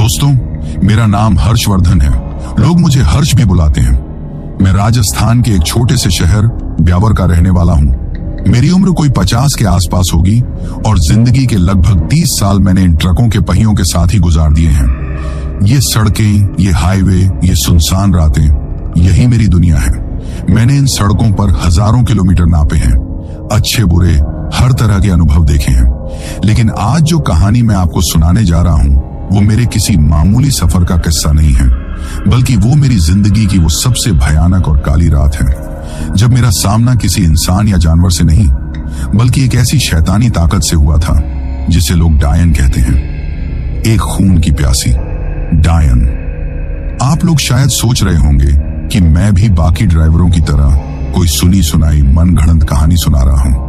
दोस्तों, मेरा नाम हर्षवर्धन है। लोग मुझे हर्ष भी बुलाते हैं। मैं राजस्थान के एक छोटे से शहर ब्यावर का रहने वाला हूँ। मेरी उम्र कोई 50 के आसपास होगी और जिंदगी के लगभग 30 साल मैंने इन ट्रकों के पहियों के साथ ही गुजार दिए हैं। ये सड़कें, ये हाईवे, ये सुनसान रातें, यही मेरी दुनिया है। मैंने इन सड़कों पर हजारों किलोमीटर नापे हैं, अच्छे बुरे हर तरह के अनुभव देखे हैं। लेकिन आज जो कहानी मैं आपको सुनाने जा रहा हूँ वो मेरे किसी मामूली सफर का किस्सा नहीं है, बल्कि वो मेरी जिंदगी की वो सबसे भयानक और काली रात है जब मेरा सामना किसी इंसान या जानवर से नहीं, बल्कि एक ऐसी शैतानी ताकत से हुआ था जिसे लोग डायन कहते हैं। एक खून की प्यासी डायन। आप लोग शायद सोच रहे होंगे कि मैं भी बाकी ड्राइवरों की तरह कोई सुनी सुनाई मनगढ़ंत कहानी सुना रहा हूं।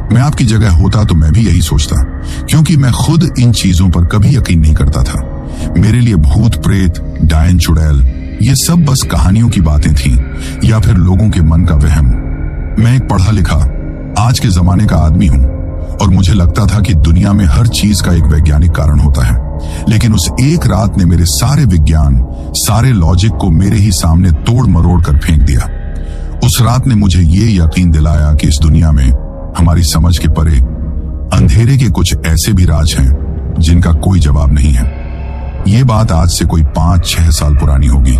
मैं आपकी जगह होता तो मैं भी यही सोचता, क्योंकि मैं खुद इन चीजों पर कभी यकीन नहीं करता था। मेरे लिए भूत प्रेत, डायन चुड़ैल, ये सब बस कहानियों की बातें थीं या फिर लोगों के मन का वहम। मैं एक पढ़ा लिखा आज के जमाने का आदमी हूं और मुझे लगता था कि दुनिया में हर चीज का एक वैज्ञानिक कारण होता है। लेकिन उस एक रात ने मेरे सारे विज्ञान, सारे लॉजिक को मेरे ही सामने तोड़ मरोड़ कर फेंक दिया। उस रात ने मुझे ये यकीन दिलाया कि इस दुनिया में हमारी समझ के परे अंधेरे के कुछ ऐसे भी राज हैं जिनका कोई जवाब नहीं है। ये बात आज से कोई 5-6 साल पुरानी होगी।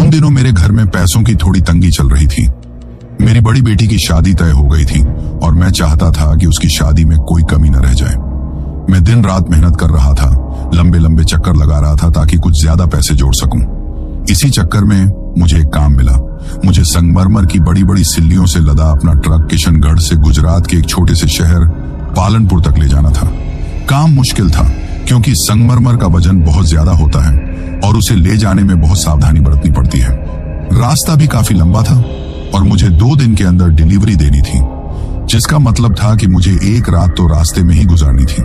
उन दिनों मेरे घर में पैसों की थोड़ी तंगी चल रही थी। मेरी बड़ी बेटी की शादी तय हो गई थी और मैं चाहता था कि उसकी शादी में कोई कमी न रह जाए। मैं दिन रात मेहनत कर रहा था, लंबे लंबे चक्कर लगा रहा था ताकि कुछ ज्यादा पैसे जोड़ सकूं। इसी चक्कर में मुझे एक काम मिला। मुझे संगमरमर की बड़ी बड़ी सिल्लियों से लदा अपना ट्रक किशनगढ़ से गुजरात के एक छोटे से शहर पालनपुर तक ले जाना था। काम मुश्किल था क्योंकि संगमरमर का वजन बहुत ज्यादा होता है और उसे ले जाने में बहुत सावधानी बरतनी पड़ती है। रास्ता भी काफी लंबा था और मुझे 2 दिन के अंदर डिलीवरी देनी थी, जिसका मतलब था कि मुझे एक रात तो रास्ते में ही गुजारनी थी।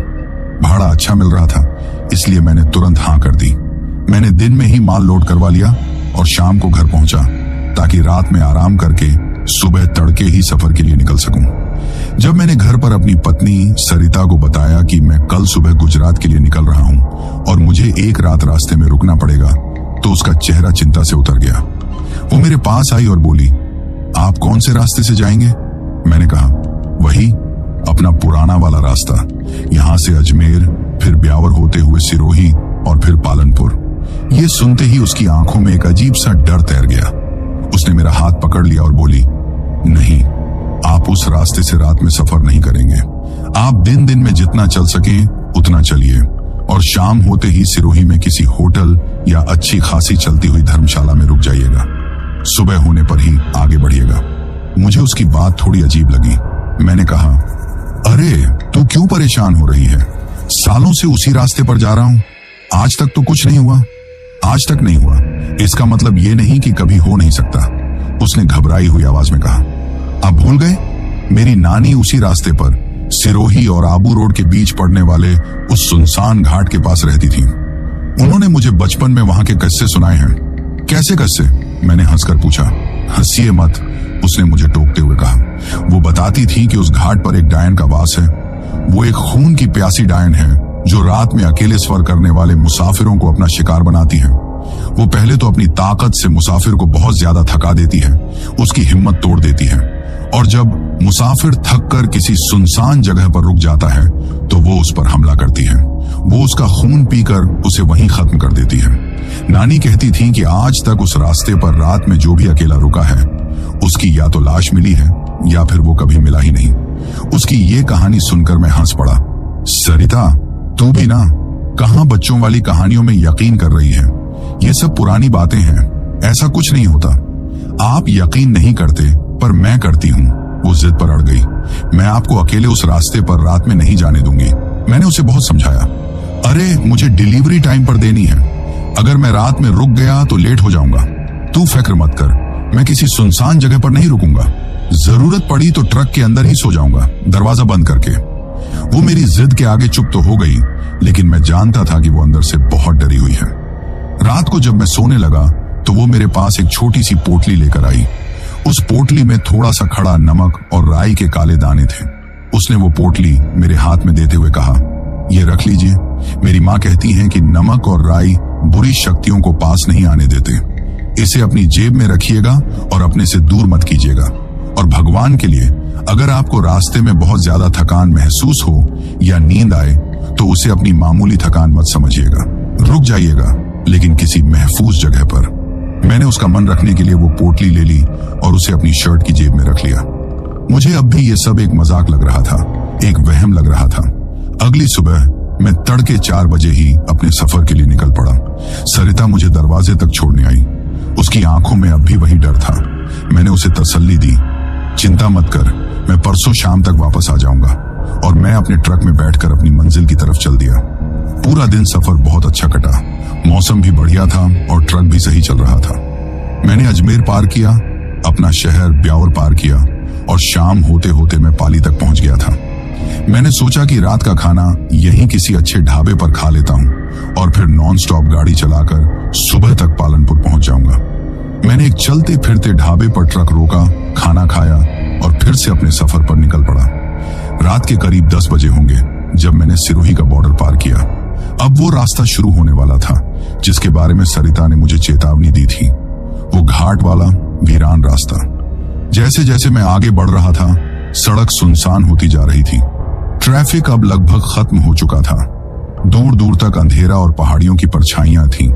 भाड़ा अच्छा मिल रहा था, इसलिए मैंने तुरंत हाँ कर दी। मैंने दिन में ही माल लोड करवा लिया और शाम को घर पहुंचा ताकि रात में आराम करके सुबह तड़के ही सफर के लिए निकल सकूं। जब मैंने घर पर अपनी पत्नी सरिता को बताया कि मैं कल सुबह गुजरात के लिए निकल रहा हूं और मुझे एक रात रास्ते में रुकना पड़ेगा, तो उसका चेहरा चिंता से उतर गया। वो मेरे पास आई और बोली, आप कौन से रास्ते से जाएंगे? मैंने कहा, वही अपना पुराना वाला रास्ता, यहां से अजमेर, फिर ब्यावर होते हुए सिरोही और फिर पालनपुर। ये सुनते ही उसकी आंखों में एक अजीब सा डर तैर गया। उसने मेरा हाथ पकड़ लिया और बोली, नहीं, आप उस रास्ते से रात में सफर नहीं करेंगे। आप दिन दिन में जितना चल सके उतना चलिए और शाम होते ही सिरोही में किसी होटल या अच्छी खासी चलती हुई धर्मशाला में रुक जाइएगा। सुबह होने पर ही आगे बढ़िएगा। मुझे उसकी बात थोड़ी अजीब लगी। मैंने कहा, अरे तू क्यों परेशान हो रही है? सालों से उसी रास्ते पर जा रहा हूं, आज तक तो कुछ नहीं हुआ। आज तक नहीं हुआ इसका मतलब ये नहीं कि कभी हो नहीं सकता, उसने घबराई हुई आवाज में कहा। आप भूल गए, मेरी नानी उसी रास्ते पर सिरोही और आबू रोड के बीच पड़ने वाले उस सुनसान घाट के पास रहती थी। उन्होंने मुझे बचपन में वहां के किस्से सुनाए हैं। कैसे किस्से? मैंने हंसकर पूछा। हंसिए मत, उसने मुझे टोकते हुए कहा। वो बताती थी कि उस घाट पर एक डायन का वास है। वो एक खून की प्यासी डायन है जो रात में अकेले सफर करने वाले मुसाफिरों को अपना शिकार बनाती है। वो पहले तो अपनी ताकत से मुसाफिर को बहुत ज्यादा थका देती है, उसकी हिम्मत तोड़ देती है, और जब मुसाफिर थक कर किसी सुनसान जगह पर रुक जाता है तो वो उस पर हमला करती है। वो उसका खून पीकर उसे वहीं खत्म कर देती है। नानी कहती थी कि आज तक उस रास्ते पर रात में जो भी अकेला रुका है उसकी या तो लाश मिली है या फिर वो कभी मिला ही नहीं। उसकी ये कहानी सुनकर मैं हंस पड़ा। सरिता, तू भी ना कहां बच्चों वाली कहानियों में यकीन कर रही है? ये सब पुरानी बातें हैं, ऐसा कुछ नहीं होता। आप यकीन नहीं करते पर मैं करती हूँ। वो जिद पर अड़ गई। मैं आपको अकेले उस रास्ते पर रात में नहीं जाने दूंगी। मैंने उसे बहुत समझाया। अरे मुझे डिलीवरी टाइम पर देनी है, अगर मैं रात में रुक गया तो लेट हो जाऊंगा। तू फिक्र मत कर, मैं किसी सुनसान जगह पर नहीं रुकूंगा। जरूरत पड़ी तो ट्रक के अंदर ही सो जाऊंगा, दरवाजा बंद करके। वो मेरी जिद के आगे चुप तो हो गई, लेकिन मैं जानता था कि वो अंदर से बहुत डरी हुई है। रात को जब मैं सोने लगा तो वो मेरे पास एक छोटी सी पोटली लेकर आई। उस पोटली में थोड़ा सा खड़ा नमक और राई के काले दाने थे। उसने वो पोटली मेरे हाथ में देते हुए कहा, ये रख लीजिए। मेरी माँ कहती हैं कि नमक और राई बुरी शक्तियों को पास नहीं आने देते। इसे अपनी जेब में रखिएगा और अपने से दूर मत कीजिएगा। और भगवान के लिए, अगर आपको रास्ते में बहुत ज्यादा थकान महसूस हो या नींद आए तो उसे अपनी मामूली थकान मत समझिएगा। रुक जाइएगा, लेकिन किसी महफूज जगह पर। मैंने उसका मन रखने के लिए वो पोटली ले ली और उसे अपनी शर्ट की जेब में रख लिया। मुझे अब भी ये सब एक मजाक लग रहा था, एक वहम लग रहा था। अगली सुबह मैं तड़के 4 बजे ही अपने सफर के लिए निकल पड़ा। सरिता मुझे दरवाजे तक छोड़ने आई। उसकी आंखों में अब भी वही डर था। मैंने उसे तसल्ली दी, चिंता मत कर, मैं परसों शाम तक वापस आ जाऊंगा। और मैं अपने ट्रक में बैठकर अपनी मंजिल की तरफ चल दिया। पूरा दिन सफर बहुत अच्छा कटा। मौसम भी बढ़िया था और ट्रक भी सही चल रहा था। मैंने अजमेर पार किया, अपना शहर ब्यावर पार किया और शाम होते होते मैं पाली तक पहुंच गया था। मैंने सोचा कि रात का खाना यहीं किसी अच्छे ढाबे पर खा लेता हूं और फिर नॉन स्टॉप गाड़ी चलाकर सुबह तक पालनपुर पहुंच जाऊंगा। मैंने एक चलते फिरते ढाबे पर ट्रक रोका, खाना खाया और फिर से अपने सफर पर निकल पड़ा। रात के करीब 10 बजे होंगे जब मैंने सिरोही का बॉर्डर पार किया। अब वो रास्ता शुरू होने वाला था जिसके बारे में सरिता ने मुझे चेतावनी दी थी। वो घाट वाला वीरान रास्ता। जैसे जैसे मैं आगे बढ़ रहा था, सड़क सुनसान होती जा रही थी। ट्रैफिक अब लगभग खत्म हो चुका था। दूर दूर तक अंधेरा और पहाड़ियों की परछाइयां थीं।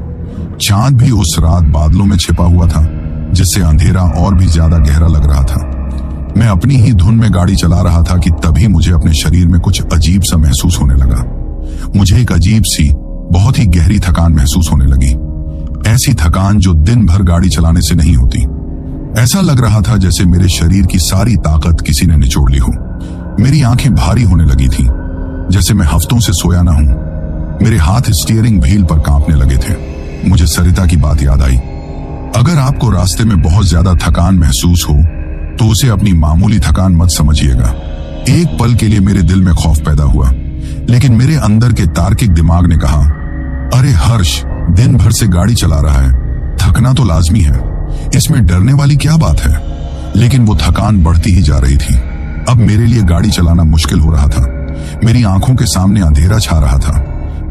चांद भी उस रात बादलों में छिपा हुआ था, जिससे अंधेरा और भी ज्यादा गहरा लग रहा था। मैं अपनी ही धुन में गाड़ी चला रहा था कि तभी मुझे अपने शरीर में कुछ अजीब सा महसूस होने लगा। मुझे एक अजीब सी, बहुत ही गहरी थकान महसूस होने लगी। ऐसी थकान जो दिन भर गाड़ी चलाने से नहीं होती। ऐसा लग रहा था जैसे मेरे शरीर की सारी ताकत किसी ने निचोड़ ली हो। मेरी आंखें भारी होने लगी थीं, जैसे मैं हफ्तों से सोया ना हूं। मेरे हाथ स्टीयरिंग व्हील पर कांपने लगे थे। मुझे सरिता की बात याद आई। अगर आपको रास्ते में बहुत ज्यादा थकान महसूस हो तो उसे अपनी मामूली थकान मत समझिएगा। एक पल के लिए मेरे दिल में खौफ पैदा हुआ, लेकिन मेरे अंदर के तार्किक दिमाग ने कहा, अरे हर्ष, दिन भर से गाड़ी चला रहा है, थकना तो लाजमी है, इसमें डरने वाली क्या बात है। लेकिन वो थकान बढ़ती ही जा रही थी। अब मेरे लिए गाड़ी चलाना मुश्किल हो रहा था। मेरी आंखों के सामने अंधेरा छा रहा था।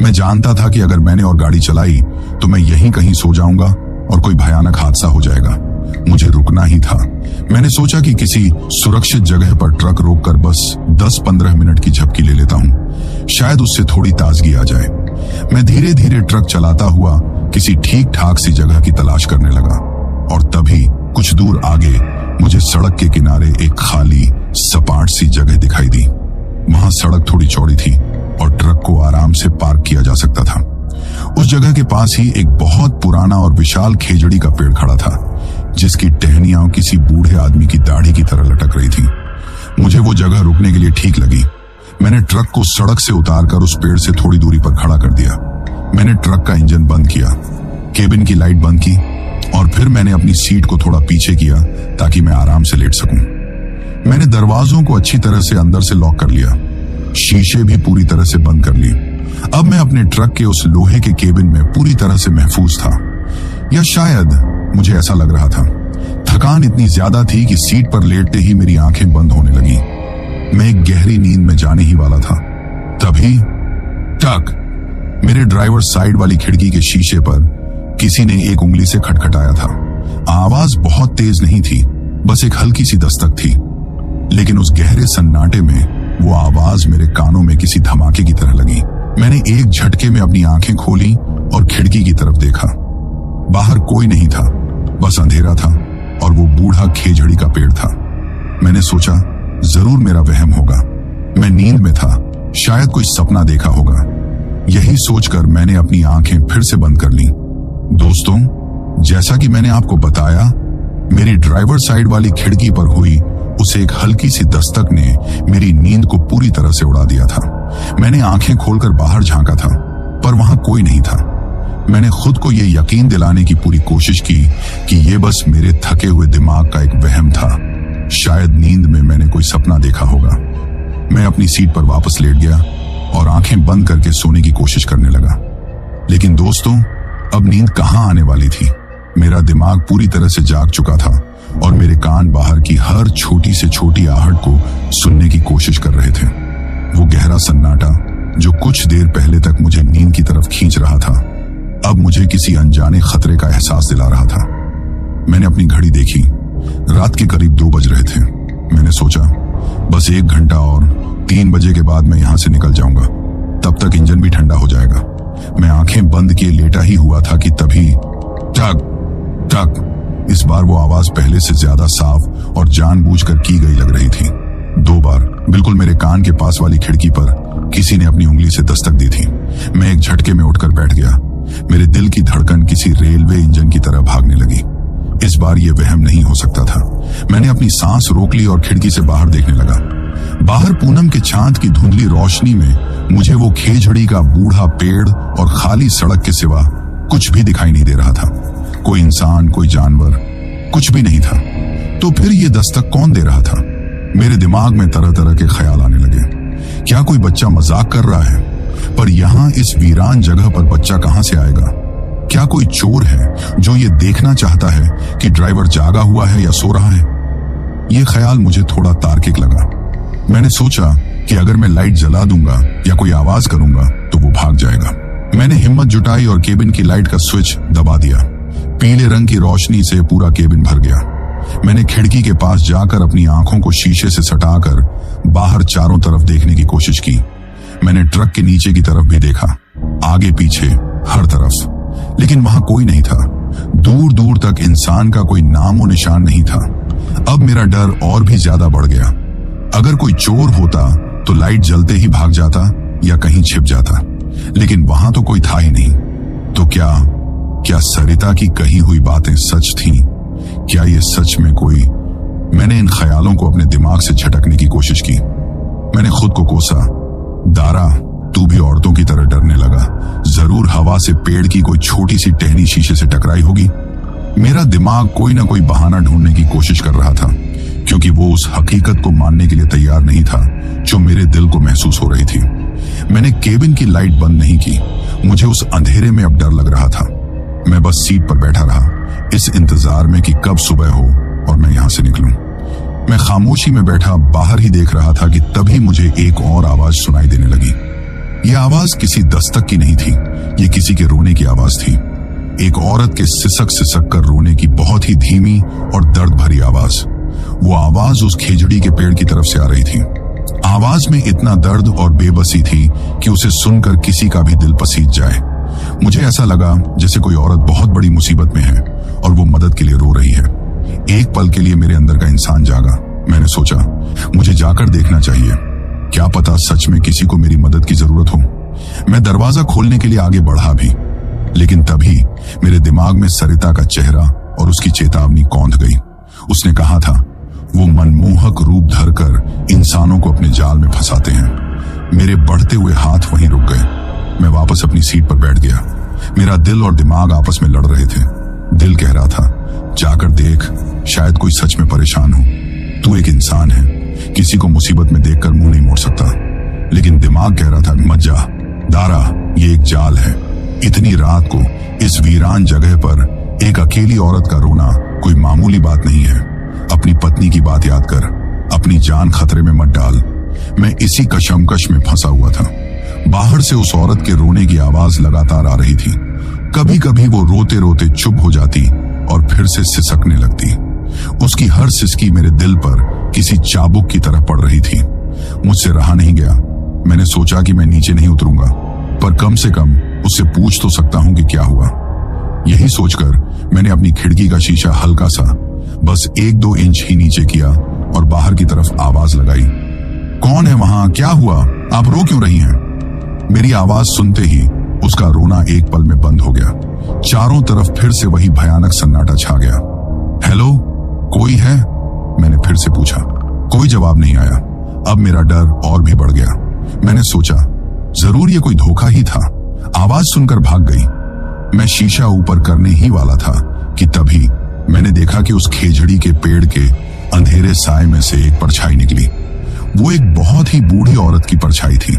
मैं जानता था कि अगर मैंने और गाड़ी चलाई तो मैं यहीं कहीं सो जाऊंगा और कोई भयानक हादसा हो जाएगा। मुझे रुकना ही था। मैंने सोचा कि किसी सुरक्षित जगह पर ट्रक रोककर बस 10-15 मिनट की झपकी ले लेता हूं, शायद उससे थोड़ी ताजगी आ जाए। मैं धीरे धीरे ट्रक चलाता हुआ किसी ठीक ठाक सी जगह की तलाश करने लगा और तभी कुछ दूर आगे मुझे सड़क के किनारे एक खाली सपाट सी जगह दिखाई दी। वहां सड़क थोड़ी चौड़ी थी और ट्रक को आराम से पार्क किया जा सकता था। उस जगह के पास ही एक बहुत पुराना और विशाल खेजड़ी का पेड़ खड़ा था, जिसकी टहनियां किसी बूढ़े आदमी की दाढ़ी की तरह लटक रही थी। मुझे वो जगह रुकने के लिए ठीक लगी। मैंने ट्रक को सड़क से उतारकर उस पेड़ से थोड़ी दूरी पर खड़ा कर दिया। मैंने ट्रक का इंजन बंद किया, केबिन की लाइट बंद की और फिर मैंने अपनी सीट को थोड़ा पीछे किया ताकि मैं आराम से लेट सकूं। मैंने दरवाजों को अच्छी तरह से अंदर से लॉक कर लिया, शीशे भी पूरी तरह से बंद कर लिए। अब मैं अपने ट्रक के उस लोहे के केबिन में पूरी तरह से महफूज था, या शायद मुझे ऐसा लग रहा था। थकान इतनी ज्यादा थी कि सीट पर लेटते ही मेरी आंखें बंद होने लगी। मैं एक गहरी नींद में जाने ही वाला था। तभी टक, मेरे ड्राइवर साइड वाली खिड़की के शीशे पर किसी ने एक उंगली से खटखटाया था। आवाज बहुत तेज नहीं थी, बस एक हल्की सी दस्तक थी, लेकिन उस गहरे सन्नाटे में वो आवाज मेरे कानों में किसी धमाके की तरह लगी। मैंने एक झटके में अपनी आंखें खोली और खिड़की की तरफ देखा। बाहर कोई नहीं था, बस अंधेरा था और वो बूढ़ा खेजड़ी का पेड़ था। मैंने सोचा जरूर मेरा वहम होगा, मैं नींद में था, शायद कोई सपना देखा होगा। यही सोचकर मैंने अपनी आंखें फिर से बंद कर ली। दोस्तों, जैसा कि मैंने आपको बताया, मेरी ड्राइवर साइड वाली खिड़की पर हुई उसे एक हल्की सी दस्तक ने मेरी नींद को पूरी तरह से उड़ा दिया था। मैंने आंखें खोलकर बाहर झांका था, पर वहां कोई नहीं था। मैंने खुद को यह यकीन दिलाने की पूरी कोशिश की कि यह बस मेरे थके हुए दिमाग का एक वहम था। शायद नींद में मैंने कोई सपना देखा होगा। मैं अपनी सीट पर वापस लेट गया और आंखें बंद करके सोने की कोशिश करने लगा। लेकिन दोस्तों, अब नींद कहां आने वाली थी। मेरा दिमाग पूरी तरह से जाग चुका था और मेरे कान बाहर की हर छोटी से छोटी आहट को सुनने की कोशिश कर रहे थे। वो गहरा सन्नाटा, जो कुछ देर पहले तक मुझे नींद की तरफ खींच रहा था, अब मुझे किसी अनजाने खतरे का एहसास दिला रहा था। मैंने अपनी घड़ी देखी। रात के करीब 2 बज रहे थे। मैंने सोचा बस 1 घंटा और, 3 बजे के बाद मैं यहां से निकल जाऊंगा। तब तक इंजन भी ठंडा हो जाएगा। मैं आंखें बंद किए लेटा ही हुआ था कि तभी टक टक। इस बार वो आवाज पहले से ज्यादा साफ और जानबूझकर की गई लग रही थी। 2 बार बिल्कुल मेरे कान के पास वाली खिड़की पर किसी ने अपनी उंगली से दस्तक दी थी। मैं एक झटके में उठकर बैठ गया। मेरे दिल की धड़कन किसी रेलवे इंजन की तरह भागने लगी। इस बार यह वहम नहीं हो सकता था। मैंने अपनी सांस रोक ली और खिड़की से बाहर देखने लगा। बाहर पूनम के चांद की धुंधली रोशनी में मुझे वो खेजड़ी का बूढ़ा पेड़ और खाली सड़क के सिवा कुछ भी दिखाई नहीं दे रहा था। कोई इंसान, कोई जानवर, कुछ भी नहीं था। तो फिर ये दस्तक कौन दे रहा था? मेरे दिमाग में तरह तरह के ख्याल आने लगे। क्या कोई बच्चा मजाक कर रहा है? पर यहां इस वीरान जगह पर बच्चा कहां से आएगा? क्या कोई चोर है जो ये देखना चाहता है कि ड्राइवर जागा हुआ है या सो रहा है? ये ख्याल मुझे थोड़ा तार्किक लगा। मैंने सोचा कि अगर मैं लाइट जला दूंगा या कोई आवाज करूंगा तो वो भाग जाएगा। मैंने हिम्मत जुटाई और केबिन की लाइट का स्विच दबा दिया। पीले रंग की रोशनी से पूरा केबिन भर गया। मैंने खिड़की के पास जाकर अपनी आंखों को शीशे से सटाकर बाहर चारों तरफ देखने की कोशिश की। मैंने ट्रक के नीचे की तरफ भी देखा, आगे पीछे हर तरफ, लेकिन वहां कोई नहीं था। दूर दूर तक इंसान का कोई नामो निशान नहीं था। अब मेरा डर और भी ज्यादा बढ़ गया। अगर कोई चोर होता तो लाइट जलते ही भाग जाता या कहीं छिप जाता, लेकिन वहां तो कोई था ही नहीं। तो क्या सरिता की कही हुई बातें सच थीं? क्या ये सच में कोई? मैंने इन ख्यालों को अपने दिमाग से झटकने की कोशिश की। मैंने खुद को कोसा, दारा तू भी औरतों की तरह डरने लगा। जरूर हवा से पेड़ की कोई छोटी सी टहनी शीशे से टकराई होगी। मेरा दिमाग कोई ना कोई बहाना ढूंढने की कोशिश कर रहा था, क्योंकि वो उस हकीकत को मानने के लिए तैयार नहीं था जो मेरे दिल को महसूस हो रही थी। मैंने केबिन की लाइट बंद नहीं की। मुझे उस अंधेरे में अब डर लग रहा था। मैं बस सीट पर बैठा रहा, इस इंतजार में कि कब सुबह हो और मैं यहां से निकलूं। मैं खामोशी में बैठा बाहर ही देख रहा था कि तभी मुझे एक और आवाज सुनाई देने लगी। यह आवाज किसी दस्तक की नहीं थी, ये किसी के रोने की आवाज थी। एक औरत के सिसक सिसक कर रोने की बहुत ही धीमी और दर्द भरी आवाज। वो आवाज उस खेजड़ी के पेड़ की तरफ से आ रही थी। आवाज में इतना दर्द और बेबसी थी कि उसे सुनकर किसी का भी दिल पसीज जाए। मुझे ऐसा लगा जैसे कोई औरत बहुत बड़ी मुसीबत में है और वो मदद के लिए रो रही है। एक पल के लिए मेरे अंदर का इंसान जागा। मैंने सोचा मुझे जाकर देखना चाहिए, क्या पता सच में किसी को मेरी मदद की जरूरत हो। मैं दरवाजा खोलने के लिए आगे बढ़ा भी, लेकिन तभी मेरे दिमाग में सरिता का चेहरा और उसकी चेतावनी कौंध गई। उसने कहा था वो मनमोहक रूप धरकर इंसानों को अपने जाल में फंसाते हैं। मेरे बढ़ते हुए हाथ वहीं रुक गए। मैं वापस अपनी सीट पर बैठ गया। मेरा दिल और दिमाग आपस में लड़ रहे थे। दिल कह रहा था जाकर देख, शायद कोई सच में परेशान हो। तू एक इंसान है, किसी को मुसीबत में देखकर मुंह नहीं मोड़ सकता। लेकिन दिमाग कह रहा था मत जा दारा, ये एक जाल है। इतनी रात को इस वीरान जगह पर एक अकेली औरत का रोना कोई मामूली बात नहीं है। अपनी पत्नी की बात याद कर, अपनी जान खतरे में मत डाल। मैं इसी कशमकश में फंसा हुआ था। बाहर से उस औरत के रोने की आवाज लगातार आ रही थी। कभी कभी वो रोते रोते चुप हो जाती और फिर से सिसकने लगती। उसकी हर सिसकी मेरे दिल पर किसी चाबुक की तरह पड़ रही थी। मुझसे रहा नहीं गया। मैंने सोचा कि मैं नीचे नहीं उतरूंगा, पर कम से कम उससे पूछ तो सकता हूं कि क्या हुआ। यही सोचकर मैंने अपनी खिड़की का शीशा हल्का सा, बस 1-2 इंच ही नीचे किया और बाहर की तरफ आवाज लगाई। कौन है वहां? क्या हुआ? आप रो क्यों रही हैं? मेरी आवाज सुनते ही उसका रोना एक पल में बंद हो गया। चारों तरफ फिर से वही भयानक सन्नाटा छा गया। हेलो, कोई है? मैंने फिर से पूछा। कोई जवाब नहीं आया। अब मेरा डर और भी बढ़ गया। मैंने सोचा जरूर ये कोई धोखा ही था। आवाज सुनकर भाग गई। मैं शीशा ऊपर करने ही वाला था कि तभी मैंने देखा कि उस खेजड़ी के पेड़ के अंधेरे साए में से एक परछाई निकली। वो एक बहुत ही बूढ़ी औरत की परछाई थी।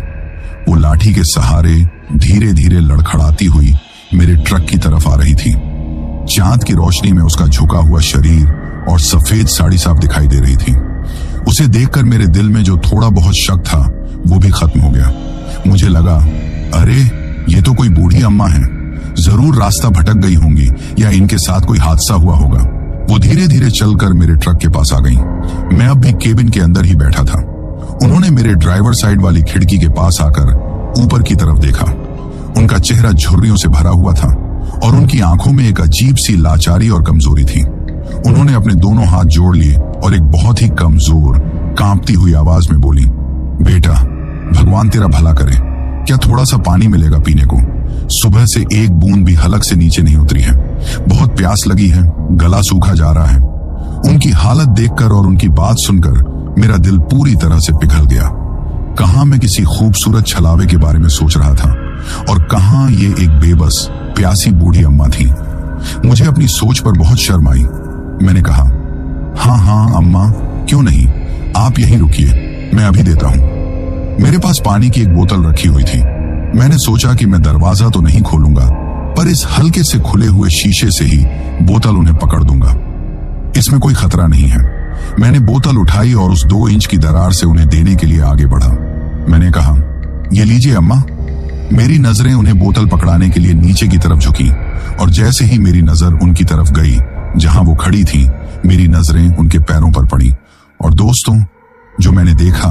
वो लाठी के सहारे धीरे धीरे लड़खड़ाती हुई मेरे ट्रक की तरफ आ रही थी। चांद की रोशनी में उसका झुका हुआ शरीर और सफेद साड़ी साफ दिखाई दे रही थी। उसे देखकर मेरे दिल में जो थोड़ा बहुत शक था वो भी खत्म हो गया। मुझे लगा, अरे ये तो कोई बूढ़ी अम्मा है, जरूर रास्ता भटक गई होंगी या इनके साथ कोई हादसा हुआ होगा। वो धीरे धीरे चलकर मेरे ट्रक के पास आ गई। मैं अब भी केबिन के अंदर ही बैठा था। उन्होंने मेरे ड्राइवर साइड वाली खिड़की के पास आकर ऊपर की तरफ देखा। उनका चेहरा झुर्रियों से भरा हुआ था और उनकी आंखों में एक अजीब सी लाचारी और कमजोरी थी। उन्होंने अपने दोनों हाथ जोड़ लिए और एक बहुत ही कमजोर, कांपती हुई आवाज में बोली, बेटा, भगवान तेरा भला करे, क्या थोड़ा सा पानी मिलेगा पीने को? सुबह से एक बूंद भी हलक से नीचे नहीं उतरी है, बहुत प्यास लगी है, गला सूखा जा रहा है। उनकी हालत देखकर और उनकी बात सुनकर मेरा दिल पूरी तरह से पिघल गया। कहां मैं किसी खूबसूरत छलावे के बारे में सोच रहा था और कहां ये एक बेबस प्यासी बूढ़ी अम्मा थी। मुझे अपनी सोच पर बहुत शर्म आई। मैंने कहा, हाँ अम्मा, क्यों नहीं, आप यहीं रुकिए, मैं अभी देता हूं। मेरे पास पानी की एक बोतल रखी हुई थी। मैंने सोचा कि मैं दरवाजा तो नहीं खोलूंगा, पर इस हल्के से खुले हुए शीशे से ही बोतल उन्हें पकड़ दूंगा। इसमें कोई खतरा नहीं है। मैंने बोतल उठाई और उस 2 इंच की दरार से उन्हें देने के लिए आगे बढ़ा। मैंने कहा, ये लीजिए अम्मा। मेरी नजरें उन्हें बोतल पकड़ाने के लिए नीचे की तरफ झुकी और जैसे ही मेरी नजर उनकी तरफ गई जहां वो खड़ी थी, मेरी नजरें उनके पैरों पर पड़ी और दोस्तों, जो मैंने देखा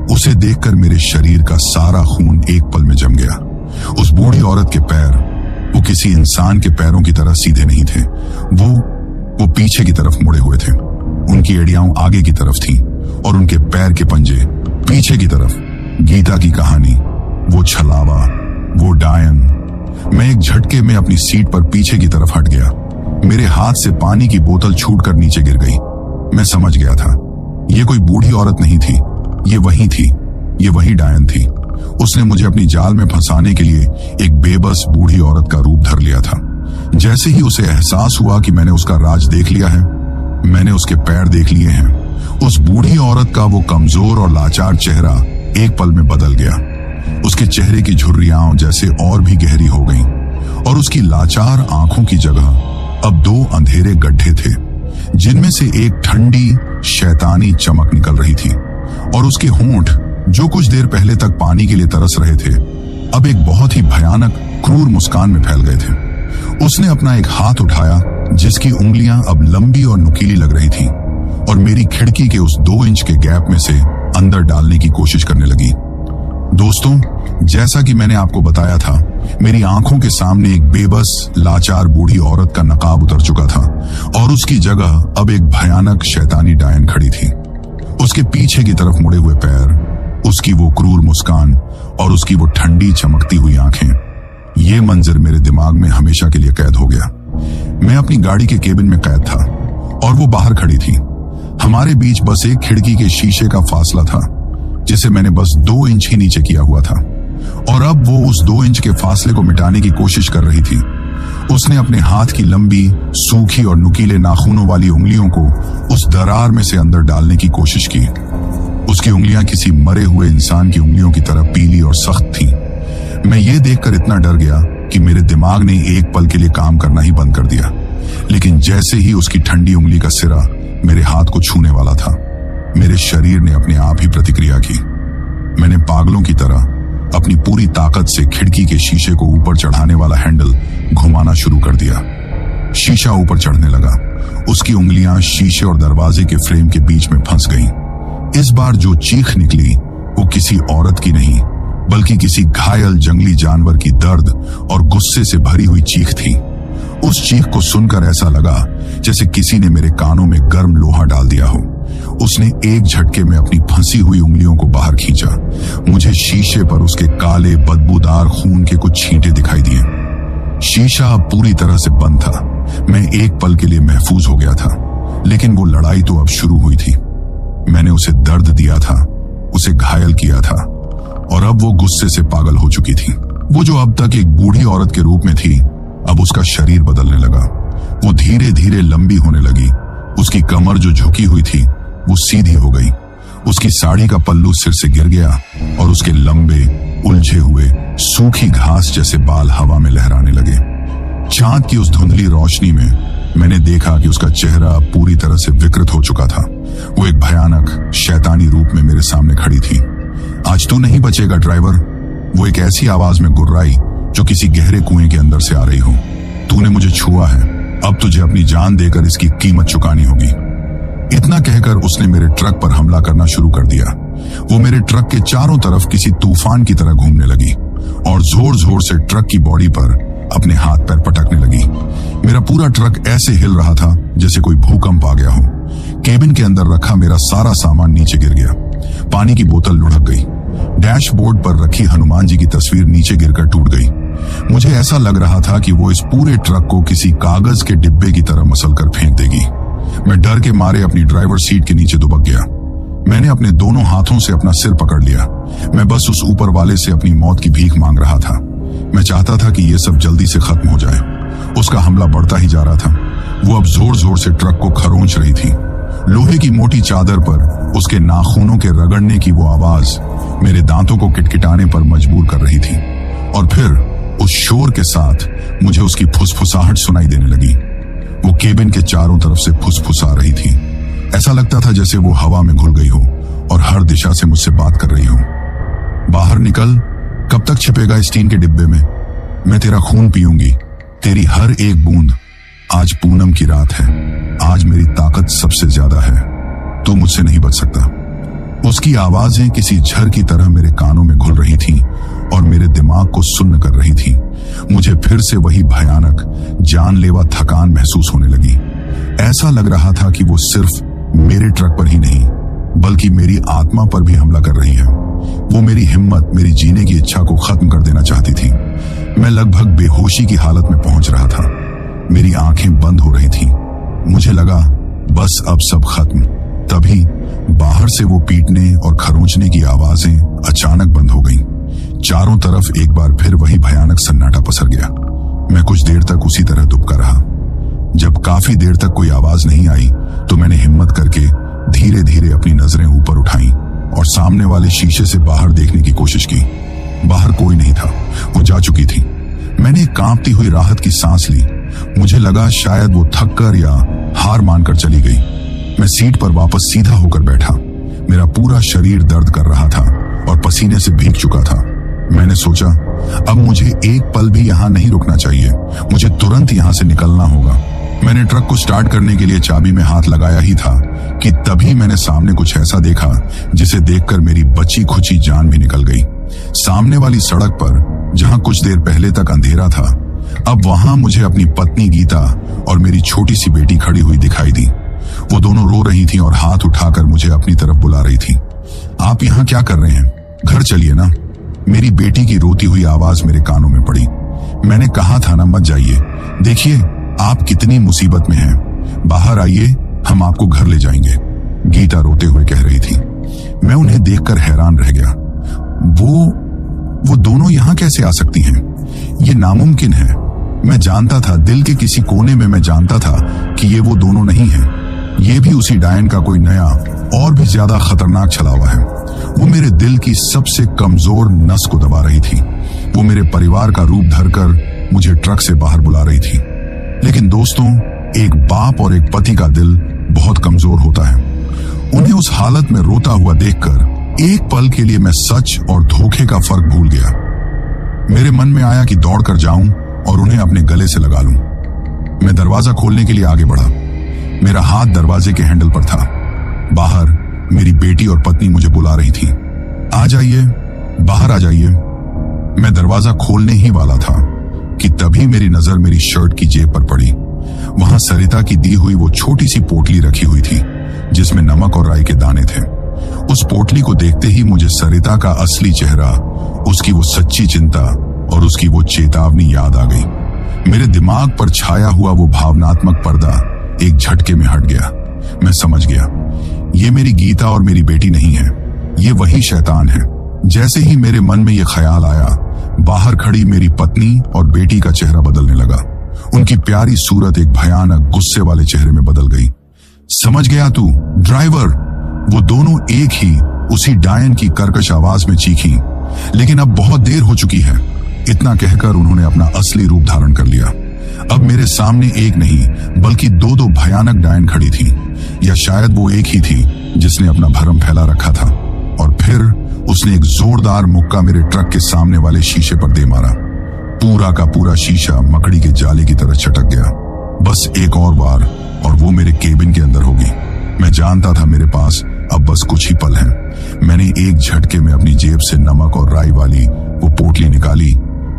उसे देखकर मेरे शरीर का सारा खून एक पल में जम गया। उस बूढ़ी औरत के पैर, वो किसी इंसान के पैरों की तरह सीधे नहीं थे। वो पीछे की तरफ मुड़े हुए थे। उनकी एड़ियां आगे की तरफ थीं और उनके पैर के पंजे पीछे की तरफ। गीता की कहानी, वो छलावा, वो डायन। मैं एक झटके में अपनी सीट पर पीछे की तरफ हट गया। मेरे हाथ से पानी की बोतल छूटकर नीचे गिर गई। मैं समझ गया था, ये कोई बूढ़ी औरत नहीं थी, ये वही डायन थी। उसने मुझे अपनी जाल में फंसाने के लिए एक बेबस बूढ़ी औरत का रूप धर लिया था। जैसे ही उसे एहसास हुआ कि मैंने उसका राज देख लिया है, मैंने उसके पैर देख लिए हैं। उस बूढ़ी औरत का वो कमजोर और लाचार चेहरा एक पल में बदल गया। उसके चेहरे की झुर्रियां जैसे और भी गहरी हो गईं और उसकी लाचार आंखों की जगह अब 2 अंधेरे गड्ढे थे, जिनमें से एक ठंडी शैतानी चमक निकल रही थी और उसके होंठ, जो कुछ देर पहले तक पानी के लिए तरस रहे थे, अब एक बहुत ही भयानक क्रूर मुस्कान में फैल गए थे। उसने अपना एक हाथ उठाया जिसकी उंगलियां अब लंबी और नुकीली लग रही थीं और मेरी खिड़की के उस 2 इंच के गैप में से अंदर डालने की कोशिश करने लगी। दोस्तों, जैसा कि मैंने आपको बताया था, मेरी आंखों के सामने एक बेबस लाचार बूढ़ी औरत का नकाब उतर चुका था और उसकी जगह अब एक भयानक शैतानी डायन खड़ी थी। उसके पीछे की तरफ मुड़े हुए पैर, उसकी वो क्रूर मुस्कान और उसकी वो ठंडी चमकती हुई आंखें। ये मंजर मेरे दिमाग में हमेशा के लिए कैद हो गया। मैं अपनी गाड़ी के केबिन में कैद था और वो बाहर खड़ी थी। हमारे बीच बस एक खिड़की के शीशे का फासला था, जिसे मैंने बस 2 इंच ही नीचे किया हुआ था और अब वो उस 2 इंच के फासले को मिटाने की कोशिश कर रही थी। उसने अपने हाथ की लंबी, सूखी और नुकीले नाखूनों वाली उंगलियों को उस दरार में से अंदर डालने की कोशिश की। उसकी उंगलियां किसी मरे हुए इंसान की उंगलियों की तरह पीली और सख्त थीं। मैं ये देखकर इतना डर गया कि मेरे दिमाग ने एक पल के लिए काम करना ही बंद कर दिया। लेकिन जैसे ही उसकी ठंडी उंगली का सिरा मेरे हाथ को छूने वाला था, मेरे शरीर ने अपने आप ही प्रतिक्रिया की। मैंने पागलों की तरह अपनी पूरी ताकत से खिड़की के शीशे को ऊपर चढ़ाने वाला हैंडल घुमाना शुरू कर दिया। शीशा ऊपर चढ़ने लगा। उसकी उंगलियां शीशे और दरवाजे के फ्रेम के बीच में फंस गईं। इस बार जो चीख निकली वो किसी औरत की नहीं, बल्कि किसी घायल जंगली जानवर की दर्द और गुस्से से भरी हुई चीख थी। उस चीख को सुनकर ऐसा लगा जैसे किसी ने मेरे कानों में गर्म लोहा डाल दिया हो। उसने एक झटके में अपनी फंसी हुई उंगलियों को बाहर खींचा। मुझे शीशे पर उसके काले बदबूदार खून के कुछ छींटे दिखाई दिए। शीशा अब पूरी तरह से बंद था। मैं एक पल के लिए महफूज हो गया था, लेकिन वो लड़ाई तो अब शुरू हुई थी। मैंने उसे दर्द दिया था, उसे घायल किया था और अब वो गुस्से से पागल हो चुकी थी। वो जो अब तक एक बूढ़ी औरत के रूप में थी, अब उसका शरीर बदलने लगा। वो धीरे धीरे लंबी होने लगी। उसकी कमर जो झुकी हुई थी वो सीधी हो गई। उसकी साड़ी का पल्लू सिर से गिर गया और उसके लंबे, उलझे हुए, सूखी घास जैसे बाल हवा में लहराने लगे। चांद की उस धुंधली रोशनी में मैंने देखा कि उसका चेहरा पूरी तरह से विकृत हो चुका था। वो एक भयानक शैतानी रूप में मेरे सामने खड़ी थी। आज तू नहीं बचेगा ड्राइवर, वो एक ऐसी आवाज में गुर्राई जो किसी गहरे कुएं के अंदर से आ रही हो। तूने मुझे छुआ है, अब तुझे अपनी जान देकर इसकी कीमत चुकानी होगी। इतना कहकर उसने मेरे ट्रक पर हमला करना शुरू कर दिया। वो मेरे ट्रक के चारों तरफ किसी तूफान की तरह घूमने लगी और जोर जोर से ट्रक की बॉडी पर अपने हाथ पैर पटकने लगी। मेरा पूरा ट्रक ऐसे हिल रहा था जैसे कोई भूकंप आ गया हो। केबिन के अंदर रखा मेरा सारा सामान नीचे गिर गया। पानी की बोतल लुढ़क गई। डैशबोर्ड पर रखी हनुमान जी की तस्वीर नीचे गिरकर टूट गई। मुझे ऐसा लग रहा था कि वो इस पूरे ट्रक को किसी कागज के डिब्बे की तरह मसलकर फेंक देगी। मैं डर के मारे अपनी ड्राइवर सीट के नीचे दुबक गया। मैंने अपने दोनों हाथों से अपना सिर पकड़ लिया। मैं बस उस ऊपर वाले से अपनी मौत की भीख मांग रहा था। मैं चाहता था कि यह सब जल्दी से खत्म हो जाए। उसका हमला बढ़ता ही जा रहा था। वो अब जोर जोर से ट्रक को खरोंच रही थी। लोहे की मोटी चादर पर उसके नाखूनों के रगड़ने की वो आवाज मेरे दांतों को किटकिटाने पर मजबूर कर रही थी। और फिर उस शोर के साथ मुझे उसकी फुसफुसाहट सुनाई देने लगी। वो केबिन के चारों तरफ से फुसफुसा रही थी। ऐसा लगता था जैसे वो हवा में घुल गई हो और हर दिशा से मुझसे बात कर रही हो। बाहर निकल, कब तक छिपेगा इस टीन के डिब्बे में? मैं तेरा खून पीऊंगी, तेरी हर एक बूंद। आज पूनम की रात है, आज मेरी ताकत सबसे ज्यादा है, तू मुझसे नहीं बच सकता। उसकी आवाजें किसी झर की तरह मेरे कानों में घुल रही थीं और मेरे दिमाग को सुन्न कर रही थीं। मुझे फिर से वही भयानक जानलेवा थकान महसूस होने लगी। ऐसा लग रहा था कि वो सिर्फ मेरे ट्रक पर ही नहीं बल्कि मेरी आत्मा पर भी हमला कर रही है। वो मेरी हिम्मत, मेरी जीने की इच्छा को खत्म कर देना चाहती थी। मैं लगभग बेहोशी की हालत में पहुंच रहा था। मेरी आंखें बंद हो रही थीं। मुझे लगा बस अब सब खत्म। तभी बाहर से वो पीटने और खरोंचने की आवाजें अचानक बंद हो गईं। चारों तरफ एक बार फिर वही भयानक सन्नाटा पसर गया। मैं कुछ देर तक उसी तरह दुबका रहा। जब काफी देर तक कोई आवाज नहीं आई तो मैंने हिम्मत करके धीरे धीरे अपनी नजरें ऊपर उठाईं और सामने वाले शीशे से बाहर देखने की कोशिश की। बाहर कोई नहीं था, वो जा चुकी थी। मैंने एक कांपती हुई राहत की सांस ली। मुझे लगा शायद वो थक कर या हार मानकर चली गई। मैं सीट पर वापस सीधा होकर बैठा। मेरा पूरा शरीर दर्द कर रहा था और पसीने से भीग चुका था। मैंने सोचा अब मुझे एक पल भी यहाँ नहीं रुकना चाहिए, मुझे तुरंत यहाँ से निकलना होगा। मैंने ट्रक को स्टार्ट करने के लिए चाबी में हाथ लगाया ही था कि तभी मैंने सामने कुछ ऐसा देखा जिसे देखकर मेरी बची खुची जान भी निकल गई। सामने वाली सड़क पर जहां कुछ देर पहले तक अंधेरा था, अब वहां मुझे अपनी पत्नी गीता और मेरी छोटी सी बेटी खड़ी हुई दिखाई दी। वो दोनों रो रही थी और हाथ उठाकर मुझे अपनी तरफ बुला रही थी। आप यहाँ क्या कर रहे हैं? घर चलिए ना। मेरी बेटी की रोती हुई आवाज मेरे कानों में पड़ी। मैंने कहा था ना मत जाइए, देखिए आप कितनी मुसीबत में हैं, बाहर आइए, हम आपको घर ले जाएंगे, गीता रोते हुए कह रही थी। मैं उन्हें देखकर हैरान रह गया। वो दोनों यहाँ कैसे आ सकती हैं? ये नामुमकिन है। मैं जानता था, दिल के किसी कोने में मैं जानता था कि ये वो दोनों नहीं हैं। ये भी उसी डायन का कोई नया और भी ज्यादा खतरनाक छलावा है। वो मेरे दिल की सबसे कमजोर नस को दबा रही थी। वो मेरे परिवार का रूप धरकर मुझे ट्रक से बाहर बुला रही थी। लेकिन दोस्तों, एक बाप और एक पति का दिल बहुत कमजोर होता है। उन्हें उस हालत में रोता हुआ देखकर एक पल के लिए मैं सच और धोखे का फर्क भूल गया। मेरे मन में आया कि दौड़कर जाऊं और उन्हें अपने गले से लगा लूं। मैं दरवाजा खोलने के लिए आगे बढ़ा। मेरा हाथ दरवाजे के हैंडल पर था। बाहर मेरी बेटी और पत्नी मुझे बुला रही थी। आ जाइए, बाहर आ जाइए। मैं दरवाजा खोलने ही वाला था कि तभी मेरी नजर मेरी शर्ट की जेब पर पड़ी। वहां सरिता की दी हुई वो छोटी सी पोटली रखी हुई थी जिसमें नमक और राई के दाने थे। उस पोटली को देखते ही मुझे सरिता का असली चेहरा, उसकी वो सच्ची चिंता और उसकी वो चेतावनी याद आ गई। मेरे दिमाग पर छाया हुआ वो भावनात्मक पर्दा एक झटके में हट गया। मैं समझ गया, ये मेरी गीता और मेरी बेटी नहीं है, ये वही शैतान है। जैसे ही मेरे मन में ये ख्याल आया, बाहर खड़ी मेरी पत्नी और बेटी का चेहरा बदलने लगा। उनकी प्यारी सूरत एक भयानक गुस्से वाले चेहरे में बदल गई। समझ गया तू, ड्राइवर? वो दोनों एक ही उसी डायन की कर्कश आवाज में चीखी। लेकिन अब बहुत देर हो चुकी है। इतना कहकर उन्होंने अपना असली रूप धारण कर लिया। अब मेरे सामने एक नहीं बल्कि दो भयानक डायन खड़ी थी, या शायद वो एक ही थी जिसने अपना भरम फैला रखा था। और फिर उसने एक जोरदार मुक्का मेरे ट्रक के सामने वाले शीशे पर दे मारा। पूरा का पूरा शीशा मकड़ी के जाले की तरह छटक गया। बस एक और बार और वो मेरे केबिन के अंदर होगी। मैं जानता था मेरे पास अब बस कुछ ही पल हैं। मैंने एक झटके में अपनी जेब से नमक और राई वाली वो पोटली निकाली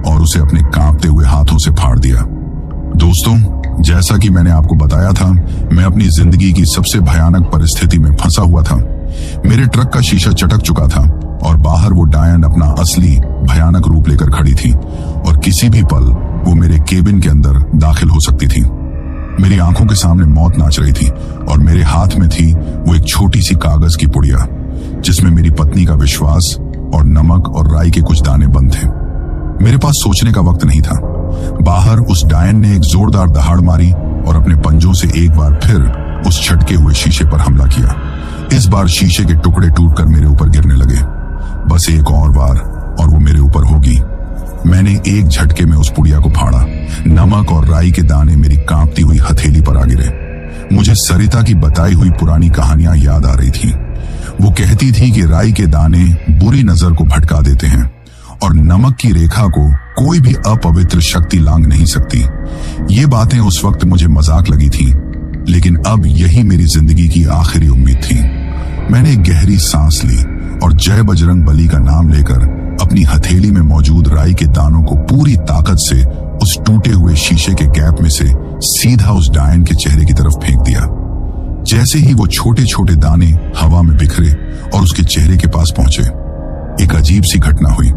और उसे अपने कांपते हुए हाथों से फाड़ दिया। दोस्तों, जैसा कि मैंने आपको बताया था, मैं अपनी जिंदगी की सबसे भयानक परिस्थिति में फंसा हुआ था। मेरे ट्रक का शीशा चटक चुका था और बाहर वो डायन अपना असली भयानक रूप लेकर खड़ी थी और किसी भी पल वो मेरे केबिन के अंदर दाखिल हो सकती थी। मेरी आंखों के सामने मौत नाच रही थी और मेरे हाथ में थी वो एक छोटी सी कागज की पुड़िया जिसमें मेरी पत्नी का विश्वास और नमक और राई के कुछ दाने बंद थे। मेरे पास सोचने का वक्त नहीं था। बाहर उस डायन ने एक जोरदार दहाड़ मारी और अपने पंजों से एक बार फिर उस छटके हुए शीशे पर हमला किया। इस बार शीशे के टुकड़े टूटकर मेरे ऊपर गिरने लगे। बस एक और बार और वो मेरे ऊपर होगी। मैंने एक झटके में उस पुड़िया को फाड़ा। नमक और राई के दाने मेरी कांपती हुई हथेली पर आ गिरे। मुझे सरिता की बताई हुई पुरानी कहानियां याद आ रही थी। वो कहती थी कि राई के दाने बुरी नजर को भटका देते हैं और नमक की रेखा को कोई भी अपवित्र शक्ति लांघ नहीं सकती। ये बातें उस वक्त मुझे मजाक लगी थी, लेकिन अब यही मेरी जिंदगी की आखिरी उम्मीद थी। मैंने एक गहरी सांस ली और जय बजरंग बली का नाम लेकर अपनी हथेली में मौजूद राई के दानों को पूरी ताकत से उस टूटे हुए शीशे के गैप में से सीधा उस डायन के चेहरे की तरफ फेंक दिया। जैसे ही वो छोटे छोटे दाने हवा में बिखरे और उसके चेहरे के पास पहुंचे, एक अजीब सी घटना हुई।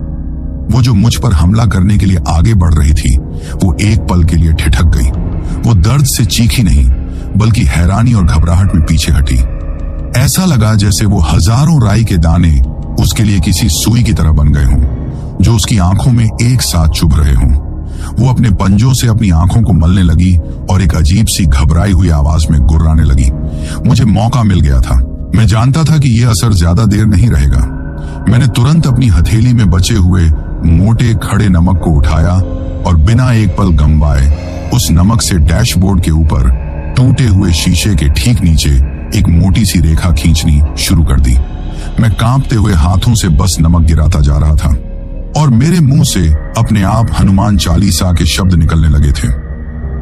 वो जो मुझ पर हमला करने के लिए आगे बढ़ रही थी, वो एक पल के लिए ठिठक गई। वो दर्द से चीखी नहीं, बल्कि हैरानी और घबराहट में पीछे हटी। ऐसा लगा जैसे वो हजारों राई के दाने उसके लिए किसी सुई की तरह बन गए हों, जो उसकी आंखों में एक साथ चुभ रहे हों। वो अपने पंजों से अपनी आंखों को मलने लगी और एक अजीब सी घबराई हुई आवाज में गुर्राने लगी। मुझे मौका मिल गया था। मैं जानता था कि यह असर ज्यादा देर नहीं रहेगा। मैंने तुरंत अपनी हथेली में बचे हुए मोटे खड़े नमक को उठाया और बिना एक पल गंवाए उस नमक से डैशबोर्ड के ऊपर टूटे हुए शीशे के ठीक नीचे एक मोटी सी रेखा खींचनी शुरू कर दी। मैं कांपते हुए हाथों से बस नमक गिराता जा रहा था और मेरे मुंह से अपने आप हनुमान चालीसा के शब्द निकलने लगे थे।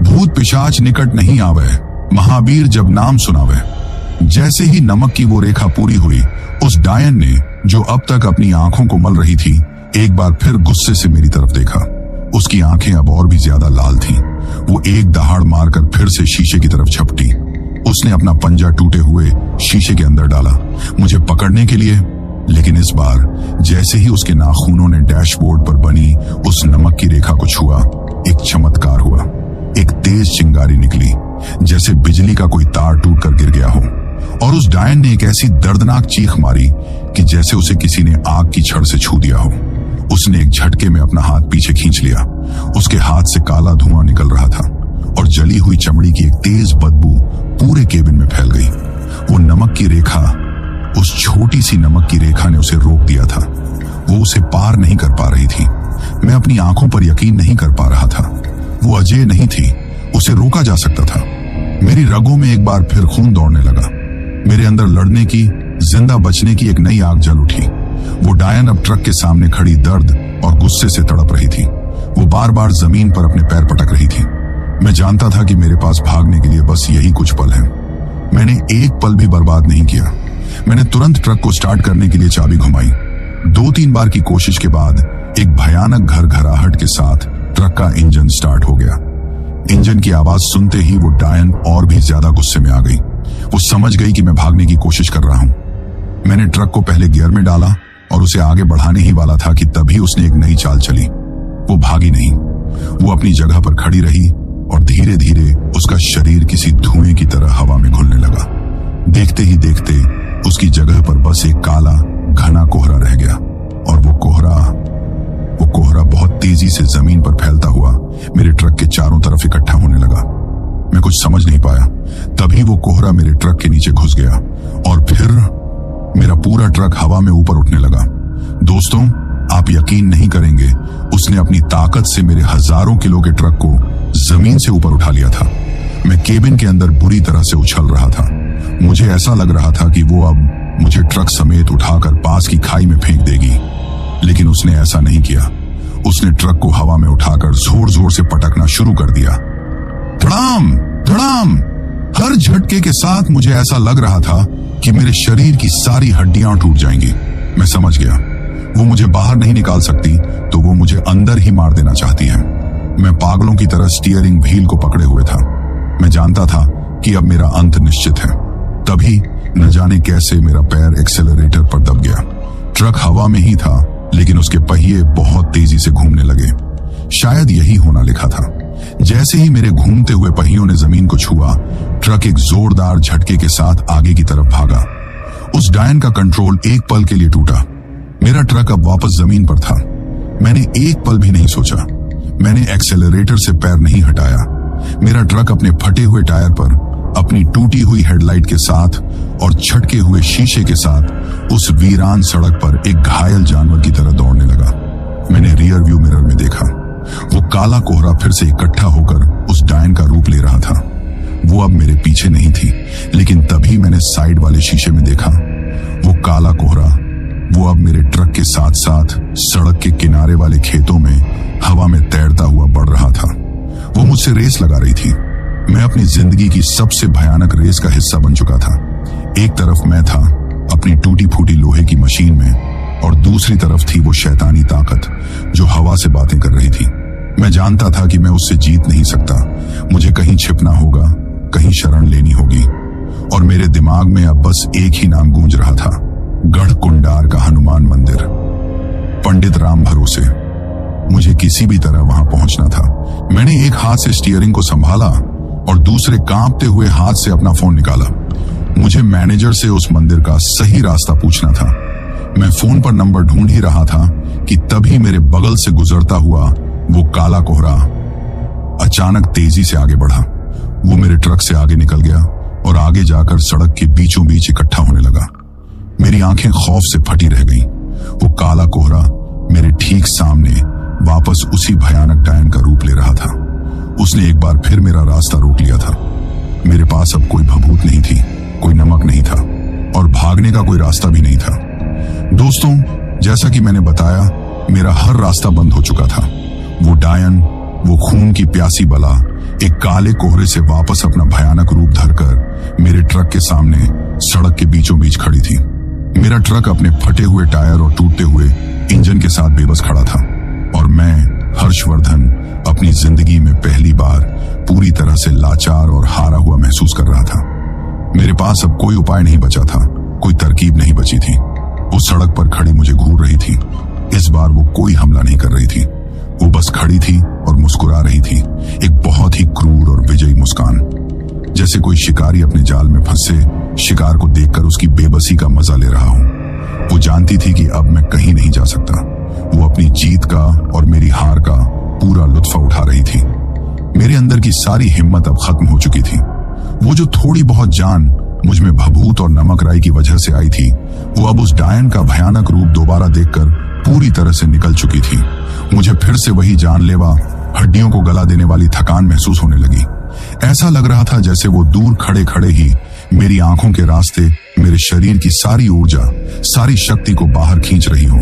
भूत पिशाच निकट नहीं आवे, महावीर जब नाम सुनावे। जैसे ही नमक की वो रेखा पूरी हुई, उस डायन ने, जो अब तक अपनी आंखों को मल रही थी, एक बार फिर गुस्से से मेरी तरफ देखा। उसकी आंखें अब और भी ज्यादा लाल थीं। वो एक दहाड़ मारकर फिर से शीशे की तरफ झपटी। उसने अपना पंजा टूटे हुए शीशे के अंदर डाला, मुझे पकड़ने के लिए। लेकिन इस बार जैसे ही उसके नाखूनों ने डैशबोर्ड पर बनी उस नमक की रेखा को छुआ, एक चमत्कार हुआ। एक तेज चिंगारी निकली, जैसे बिजली का कोई तार टूटकर गिर गया हो, और उस डायन ने एक ऐसी दर्दनाक चीख मारी कि जैसे उसे किसी ने आग की छड़ से छू दिया हो। उसने एक झटके में अपना हाथ पीछे खींच लिया। उसके हाथ से काला धुआं निकल रहा था और जली हुई चमड़ी की एक तेज बदबू पूरे केबिन में फैल गई। वो नमक की रेखा, उस छोटी सी नमक की रेखा ने उसे रोक दिया था। वो उसे पार नहीं कर पा रही थी। मैं अपनी आंखों पर यकीन नहीं कर पा रहा था। वो अजय नहीं थी, उसे रोका जा सकता था। मेरी रगों में एक बार फिर खून दौड़ने लगा। मेरे अंदर लड़ने की, जिंदा बचने की एक नई आग जल उठी। वो डायन अब ट्रक के सामने खड़ी दर्द और गुस्से से तड़प रही थी। वो बार बार जमीन पर अपने पैर पटक रही थी। मैं जानता था कि मेरे पास भागने के लिए बस यही कुछ पल है। मैंने एक पल भी बर्बाद नहीं किया। मैंने तुरंत ट्रक को स्टार्ट करने के लिए चाबी घुमाई। 2-3 बार की कोशिश के बाद एक भयानक घरघराहट के साथ ट्रक का इंजन स्टार्ट हो गया। इंजन की आवाज सुनते ही वो डायन और भी ज्यादा गुस्से में आ गई। वो समझ गई कि मैं भागने की कोशिश कर रहा हूं। मैंने ट्रक को पहले गियर में डाला और उसे आगे बढ़ाने ही वाला था कि तभी उसने एक नई चाल चली। वो भागी नहीं, वो अपनी जगह पर खड़ी रही और धीरे धीरे उसका शरीर किसी धुएं की तरह हवा में घुलने लगा। देखते ही देखते उसकी जगह पर बस एक काला घना कोहरा रह गया, और वो कोहरा बहुत तेजी से जमीन पर फैलता हुआ मेरे ट्रक के चारों तरफ इकट्ठा होने लगा। मैं कुछ समझ नहीं पाया। तभी वो कोहरा मेरे ट्रक के नीचे घुस गया और फिर मेरा पूरा ट्रक हवा में ऊपर उठने लगा। दोस्तों, आप यकीन नहीं करेंगे, उसने अपनी ताकत से मेरे हजारों किलो के ट्रक को जमीन से ऊपर उठा लिया था। मैं केबिन के अंदर बुरी तरह से उछल रहा था। मुझे ऐसा लग रहा था कि वो अब मुझे ट्रक समेत उठाकर पास की खाई में फेंक देगी, लेकिन उसने ऐसा नहीं किया। उसने ट्रक को हवा में उठाकर जोर जोर से पटकना शुरू कर दिया। धड़ाम धड़ाम। हर झटके के साथ मुझे ऐसा लग रहा था कि मेरे शरीर की सारी हड्डियां टूट जाएंगी। मैं समझ गया, वो मुझे बाहर नहीं निकाल सकती तो वो मुझे अंदर ही मार देना चाहती है। मैं पागलों की तरह स्टीयरिंग व्हील को पकड़े हुए था। मैं जानता था कि अब मेरा अंत निश्चित है। तभी न जाने कैसे मेरा पैर एक्सेलरेटर पर दब गया। ट्रक हवा में ही था, लेकिन उसके पहिए बहुत तेजी से घूमने लगे। शायद यही होना लिखा था। जैसे ही मेरे घूमते हुए पहियों ने जमीन को छुआ, ट्रक एक जोरदार झटके के साथ आगे की तरफ भागा। उस डायन का कंट्रोल एक पल के लिए टूटा। मेरा ट्रक अब वापस जमीन पर था। मैंने एक पल भी नहीं सोचा। मैंने एक्सेलरेटर से पैर नहीं हटाया। मेरा ट्रक अपने फटे हुए टायर पर, अपनी टूटी हुई हेडलाइट के साथ और छटके हुए शीशे के साथ उस वीरान सड़क पर एक घायल जानवर की तरह दौड़ने लगा। मैंने रियर व्यू मिरर में देखा, वो काला कोहरा फिर से इकट्ठा होकर उस डायन का रूप ले रहा था। वो अब मेरे पीछे नहीं थी, लेकिन तभी मैंने साइड वाले शीशे में देखा, वो काला कोहरा, वो अब मेरे ट्रक के साथ साथ सड़क के किनारे वाले खेतों में हवा में तैरता हुआ बढ़ रहा था। वो मुझसे रेस लगा रही थी। मैं अपनी जिंदगी की सबसे भयानक रेस का हिस्सा बन चुका था। एक तरफ मैं था अपनी टूटी फूटी लोहे की मशीन में, और दूसरी तरफ थी वो शैतानी ताकत जो हवा से बातें कर रही थी। मैं जानता था कि मैं उससे जीत नहीं सकता। मुझे कहीं छिपना होगा, कहीं शरण लेनी होगी, और मेरे दिमाग में अब बस एक ही नाम गूंज रहा था, गढ़ कुंडार का हनुमान मंदिर। पंडित राम भरोसे मुझे किसी भी तरह वहां पहुंचना था। मैंने एक हाथ से स्टीयरिंग को संभाला और दूसरे कांपते हुए हाथ से अपना फोन निकाला। मुझे मैनेजर से उस मंदिर का सही रास्ता पूछना था। मैं फोन पर नंबर ढूंढ ही रहा था कि तभी मेरे बगल से गुजरता हुआ वो काला कोहरा अचानक तेजी से आगे बढ़ा। वो मेरे ट्रक से आगे निकल गया और आगे जाकर सड़क के बीचों बीच इकट्ठा होने लगा। मेरी आंखें खौफ से फटी रह गईं। वो काला कोहरा मेरे ठीक सामने वापस उसी भयानक डायन का रूप ले रहा था। उसने एक बार फिर मेरा रास्ता रोक लिया था। मेरे पास अब कोई भभूत नहीं थी, कोई नमक नहीं था, और भागने का कोई रास्ता भी नहीं था। दोस्तों, जैसा कि मैंने बताया, मेरा हर रास्ता बंद हो चुका था। वो डायन, वो खून की प्यासी बला एक काले कोहरे से वापस अपना भयानक रूप धरकर मेरे ट्रक के सामने सड़क के बीचों बीच खड़ी थी। मेरा ट्रक अपने फटे हुए टायर और टूटते हुए इंजन के साथ बेबस खड़ा था, और मैं हर्षवर्धन अपनी जिंदगी में पहली बार पूरी तरह से लाचार और हारा हुआ महसूस कर रहा था। मेरे पास अब कोई उपाय नहीं बचा था, कोई तरकीब नहीं बची थी। वो सड़क पर खड़ी मुझे घूर रही थी। इस बार वो कोई हमला नहीं कर रही थी। वो बस खड़ी थी और मुस्कुरा रही थी, एक बहुत ही क्रूर और विजयी मुस्कान, जैसे कोई शिकारी अपने जाल में फंसे शिकार को देखकर उसकी बेबसी का मजा ले रहा हूं। वो जानती थी कि अब मैं कहीं नहीं जा सकता। वो अपनी जीत का और मेरी हार का पूरा लुत्फ उठा रही थी। मेरे अंदर की सारी हिम्मत अब खत्म हो चुकी थी। वो जो थोड़ी बहुत जान मुझ में भभूत और नमक राई की वजह से आई थी, वो अब उस डायन का भयानक रूप दोबारा देखकर पूरी तरह से निकल चुकी थी। मुझे फिर से वही जानलेवा, हड्डियों को गला देने वाली थकान महसूस होने लगी। ऐसा लग रहा था जैसे वो दूर खड़े खड़े ही मेरी आंखों के रास्ते मेरे शरीर की सारी ऊर्जा, सारी शक्ति को बाहर खींच रही हो।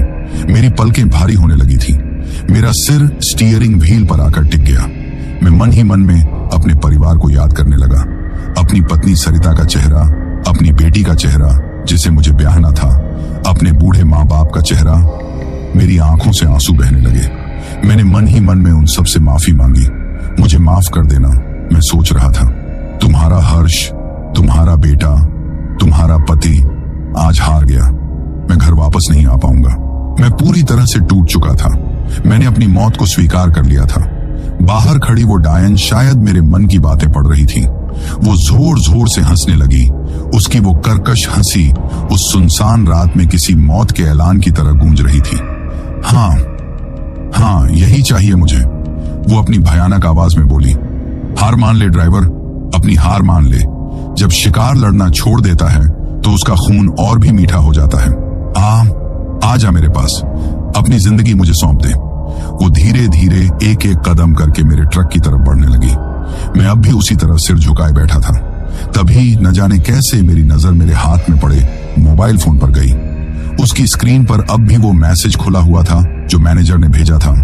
मेरी पलकें भारी होने लगी थी। मेरा सिर स्टीयरिंग व्हील पर आकर टिक गया। मैं मन ही मन में अपने परिवार को याद करने लगा, अपनी पत्नी सरिता का चेहरा, अपनी बेटी का चेहरा जिसे मुझे ब्याहना था, अपने बूढ़े माँ बाप का चेहरा। मेरी आंखों से आंसू बहने लगे। मैंने मन ही मन में उन सबसे माफी मांगी। मुझे माफ कर देना, मैं सोच रहा था। तुम्हारा हर्ष, तुम्हारा बेटा, तुम्हारा पति आज हार गया। मैं घर वापस नहीं आ पाऊंगा। मैं पूरी तरह से टूट चुका था। मैंने अपनी मौत को स्वीकार कर लिया था। बाहर खड़ी वो डायन शायद मेरे मन की बातें पढ़ रही थी। वो जोर जोर से हंसने लगी। उसकी वो कर्कश हंसी उस सुनसान रात में किसी मौत के ऐलान की तरह गूंज रही थी। हाँ हाँ, यही चाहिए मुझे, वो अपनी भयानक आवाज में बोली। हार मान ले ड्राइवर, अपनी हार मान ले। जब शिकार लड़ना छोड़ देता है तो उसका खून और भी मीठा हो जाता है। आ जा मेरे पास, अपनी जिंदगी मुझे सौंप दे। वो धीरे धीरे एक एक कदम करके मेरे ट्रक की तरफ बढ़ने लगी। मैं अब भी उसी तरह सिर झुकाए बैठा था। तभी न जाने कैसे मेरी नजर मेरे हाथ में पड़े मोबाइल फोन पर गई। उसकी स्क्रीन पर अब भी वो मैसेज खुला हुआ था जो मैनेजर ने भेजा था,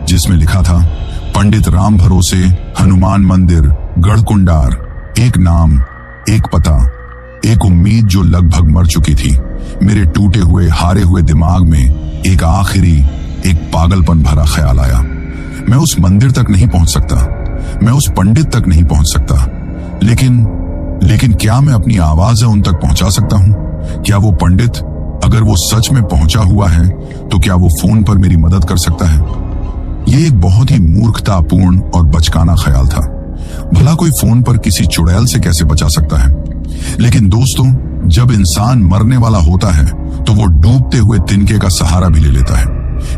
जिसमें लिखा था, पंडित राम भरोसे, हनुमान मंदिर, गढ़कुंडार, एक नाम, एक पता, एक उम्मीद जो लगभग मर चुकी थी। मेरे टूटे हुए हारे हुए दिमाग में एक आखिरी, एक पागलपन भरा ख्याल आया। मैं उस मंदिर तक नहीं पहुंच सकता, मैं उस पंडित तक नहीं पहुंच सकता, लेकिन क्या मैं अपनी आवाज उन तक पहुंचा सकता हूं? क्या वो पंडित, अगर वो सच में पहुंचा हुआ है, तो क्या वो फोन पर मेरी मदद कर सकता है? ये एक बहुत ही मूर्खतापूर्ण और बचकाना ख्याल था। भला कोई फोन पर किसी चुड़ैल से कैसे बचा सकता है? लेकिन दोस्तों, जब इंसान मरने वाला होता है तो वो डूबते हुए तिनके का सहारा भी ले लेता है।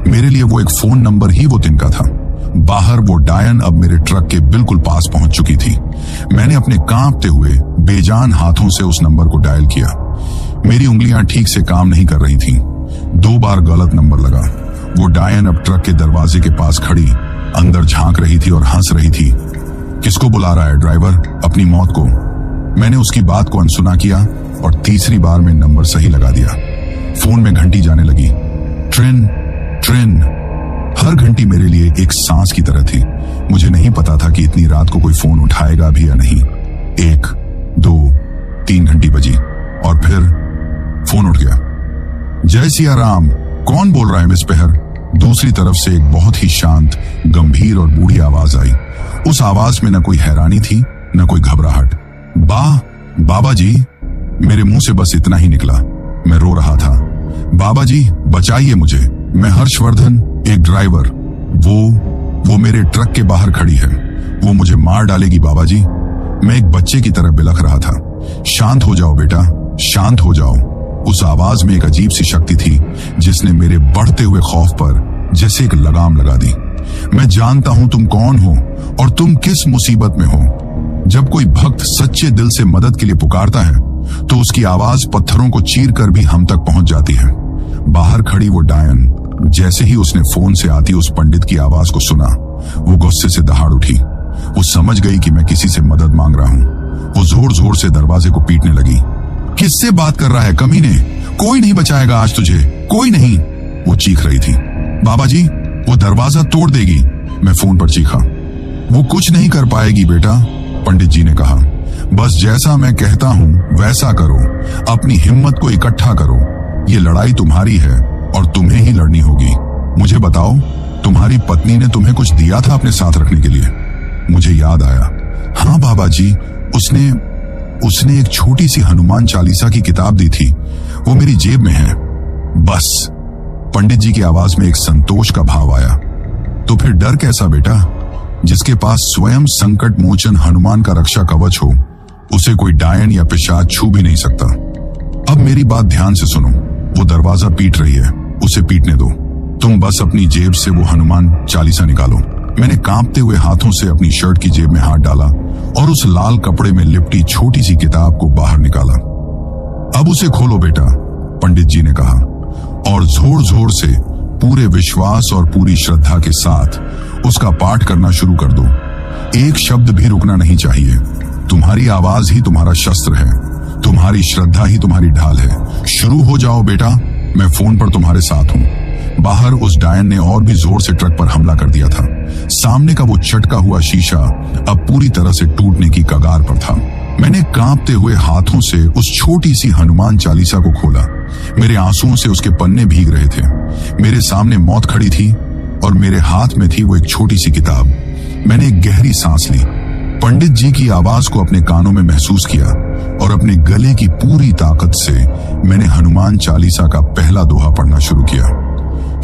मेरे लिए वो एक फोन नंबर ही वो तिनका था। बाहर वो डायन अब मेरे ट्रक के बिल्कुल पास पहुंच चुकी थी। मैंने अपने कांपते हुए बेजान हाथों से उस नंबर को डायल किया। मेरी उंगलियां ठीक से काम नहीं कर रही थीं। 2 बार गलत नंबर लगा। वो डायन अब ट्रक के दरवाजे के पास खड़ी अंदर झांक रही थी और हंस रही थी। किसको बुला रहा है ड्राइवर? अपनी मौत को। मैंने उसकी बात को अनसुना किया और तीसरी बार में नंबर सही लगा दिया। फोन में घंटी जाने लगी। Train train. हर घंटी मेरे लिए एक सांस की तरह थी। मुझे नहीं पता था कि इतनी रात को कोई फोन उठाएगा भी या नहीं। 1, 2, 3 घंटी बजी और फिर फोन उठ गया। जय सिया राम। कौन बोल रहा है मिस पेहर? दूसरी तरफ से एक बहुत ही शांत, गंभीर और बूढ़ी आवाज आई। उस आवाज में न कोई हैरानी थी, न कोई घबराहट। बाबा जी। मेरे मुंह से बस इतना ही निकला। मैं रो रहा था। बाबा जी, बचाइए मुझे। मैं हर्षवर्धन, एक ड्राइवर। वो मेरे ट्रक के बाहर खड़ी है। वो मुझे मार डालेगी बाबा जी। मैं एक बच्चे की तरह बिलख रहा था। शांत हो जाओ बेटा, शांत हो जाओ। उस आवाज में एक अजीब सी शक्ति थी जिसने मेरे बढ़ते हुए खौफ पर जैसे एक लगाम लगा दी। मैं जानता हूं तुम कौन हो और तुम किस मुसीबत में हो। जब कोई भक्त सच्चे दिल से मदद के लिए पुकारता है तो उसकी आवाज पत्थरों को चीर कर भी हम तक पहुंच जाती है। बाहर खड़ी वो डायन जैसे ही उसने फोन से आती उस पंडित की आवाज को सुना, वो गुस्से से दहाड़ उठी। वो समझ गई कि मैं किसी से मदद मांग रहा हूं। वो जोर जोर से दरवाजे को पीटने लगी। किससे बात कर रहा है कमीने? कोई नहीं बचाएगा आज तुझे, कोई नहीं। वो चीख रही थी। बाबा जी, वो दरवाजा तोड़ देगी। मैं फोन पर चीखा। वो कुछ नहीं कर पाएगी बेटा, पंडित जी ने कहा। बस जैसा मैं कहता हूं वैसा करो। अपनी हिम्मत को इकट्ठा करो। ये लड़ाई तुम्हारी है और तुम्हें ही लड़नी होगी। मुझे बताओ, तुम्हारी पत्नी ने तुम्हें कुछ दिया था अपने साथ रखने के लिए? मुझे याद आया। हाँ बाबा जी, उसने एक छोटी सी हनुमान चालीसा की किताब दी थी। वो मेरी जेब में है। बस। पंडित जी की आवाज में एक संतोष का भाव आया। तो फिर डर कैसा बेटा? जिसके पास स्वयं संकट मोचन हनुमान का रक्षा कवच हो, उसे कोई डायन या पिशाच छू भी नहीं सकता। अब मेरी बात ध्यान से सुनो। वो दरवाजा पीट रही है, उसे पीटने दो। तुम बस अपनी जेब से वो हनुमान चालीसा निकालो। मैंने कांपते हुए हाथों से अपनी शर्ट की जेब में हाथ डाला और उस लाल कपड़े में लिपटी छोटी सी किताब को बाहर निकाला। अब उसे खोलो बेटा, पंडित जी ने कहा, और जोर जोर से पूरे विश्वास और पूरी श्रद्धा के साथ उसका पाठ करना शुरू कर दो। एक शब्द भी रुकना नहीं चाहिए। तुम्हारी आवाज ही तुम्हारा शस्त्र है, तुम्हारी श्रद्धा ही तुम्हारी ढाल है। शुरू हो जाओ बेटा, मैं फोन पर तुम्हारे साथ हूं। बाहर उस डायन ने और भी जोर से ट्रक पर हमला कर दिया था। सामने का वो चटका हुआ शीशा अब पूरी तरह से टूटने की कगार पर था। मैंने कांपते हुए हाथों से उस छोटी सी हनुमान चालीसा को खोला। मेरे आंसुओं से उसके पन्ने भीग रहे थे। मेरे सामने मौत खड़ी थी और मेरे हाथ में थी वो एक छोटी सी किताब। मैंने एक गहरी सांस ली, पंडित जी की आवाज को अपने कानों में महसूस किया और अपने गले की पूरी ताकत से मैंने हनुमान चालीसा का पहला दोहा पढ़ना शुरू किया।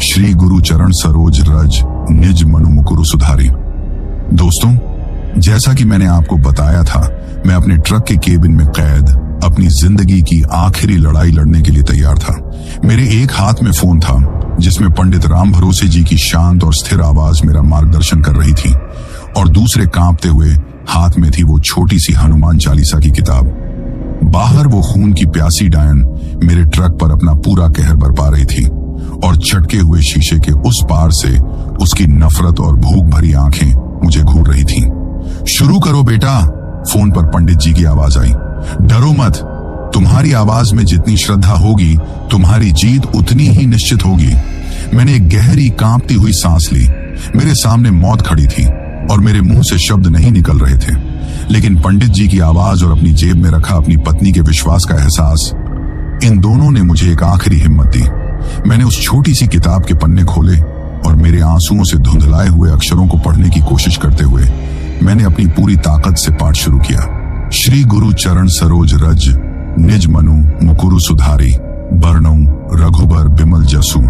श्री गुरु चरण सरोज रज निज मनु मुकुरु सुधारी। दोस्तों, जैसा कि मैंने आपको बताया था, मैं अपने ट्रक के केबिन में कैद अपनी जिंदगी की आखिरी लड़ाई लड़ने के लिए तैयार था। मेरे एक हाथ में फोन था जिसमें पंडित राम भरोसे जी की शांत और स्थिर आवाज मेरा मार्गदर्शन कर रही थी, और दूसरे कांपते हुए हाथ में थी वो छोटी सी हनुमान चालीसा की किताब। बाहर वो खून की प्यासी डायन मेरे ट्रक पर अपना पूरा कहर बरपा रही थी और चटके हुए शीशे के उस पार से उसकी नफरत और भूख भरी आंखें मुझे घूर रही थीं। शुरू करो बेटा, फोन पर पंडित जी की आवाज आई। डरो मत, तुम्हारी आवाज में जितनी श्रद्धा होगी तुम्हारी जीत उतनी ही निश्चित होगी। मैंने एक गहरी कांपती हुई सांस ली। मेरे सामने मौत खड़ी थी और मेरे मुंह से शब्द नहीं निकल रहे थे, लेकिन पंडित जी की आवाज और अपनी जेब में रखा अपनी पत्नी के विश्वास का एहसास, इन दोनों ने मुझे एक आखिरी हिम्मत दी। मैंने उस छोटी सी किताब के पन्ने खोले और मेरे आंसुओं से धुंधलाए हुए अक्षरों को पढ़ने की कोशिश करते हुए मैंने अपनी पूरी ताकत से पाठ शुरू किया। श्री गुरु चरण सरोज रज निज मनु मुकुरु सुधारी बरनऊ रघुबर बिमल जसु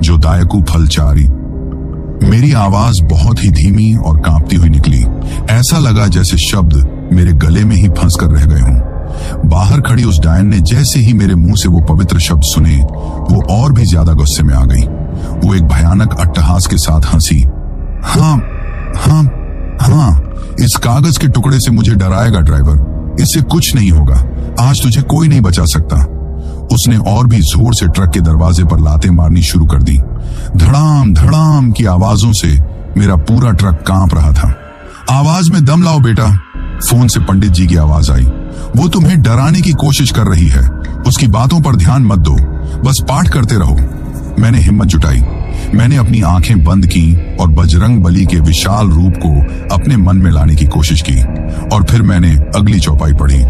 जो दायकु फलचारी। मेरी आवाज बहुत ही धीमी और कांपती हुई निकली। ऐसा लगा जैसे शब्द मेरे गले में ही फंस कर रह गए हों। बाहर खड़ी उस डायन ने जैसे ही मेरे मुंह से वो पवित्र शब्द सुने, वो और भी ज्यादा गुस्से में आ गई। वो एक भयानक अट्टहास के साथ हंसी। हाँ हाँ हाँ, इस कागज के टुकड़े से मुझे डराएगा ड्राइवर, इससे कुछ नहीं होगा, आज तुझे कोई नहीं बचा सकता। उसने और भी जोर से ट्रक के दरवाजे पर लातें मारनी शुरू कर दी। धड़ाम धड़ाम की आवाजों से मेरा पूरा ट्रक कांप रहा था। आवाज में दम लाओ बेटा, फोन से पंडित जी की आवाज आई। वो तुम्हें डराने की कोशिश कर रही है, उसकी बातों पर ध्यान मत दो, बस पाठ करते रहो। मैंने हिम्मत जुटाई। मैंने अपनी आंखें बंद की और बजरंग बली के विशाल रूप को अपने मन में लाने की कोशिश की, और फिर मैंने अगली चौपाई पढ़ी।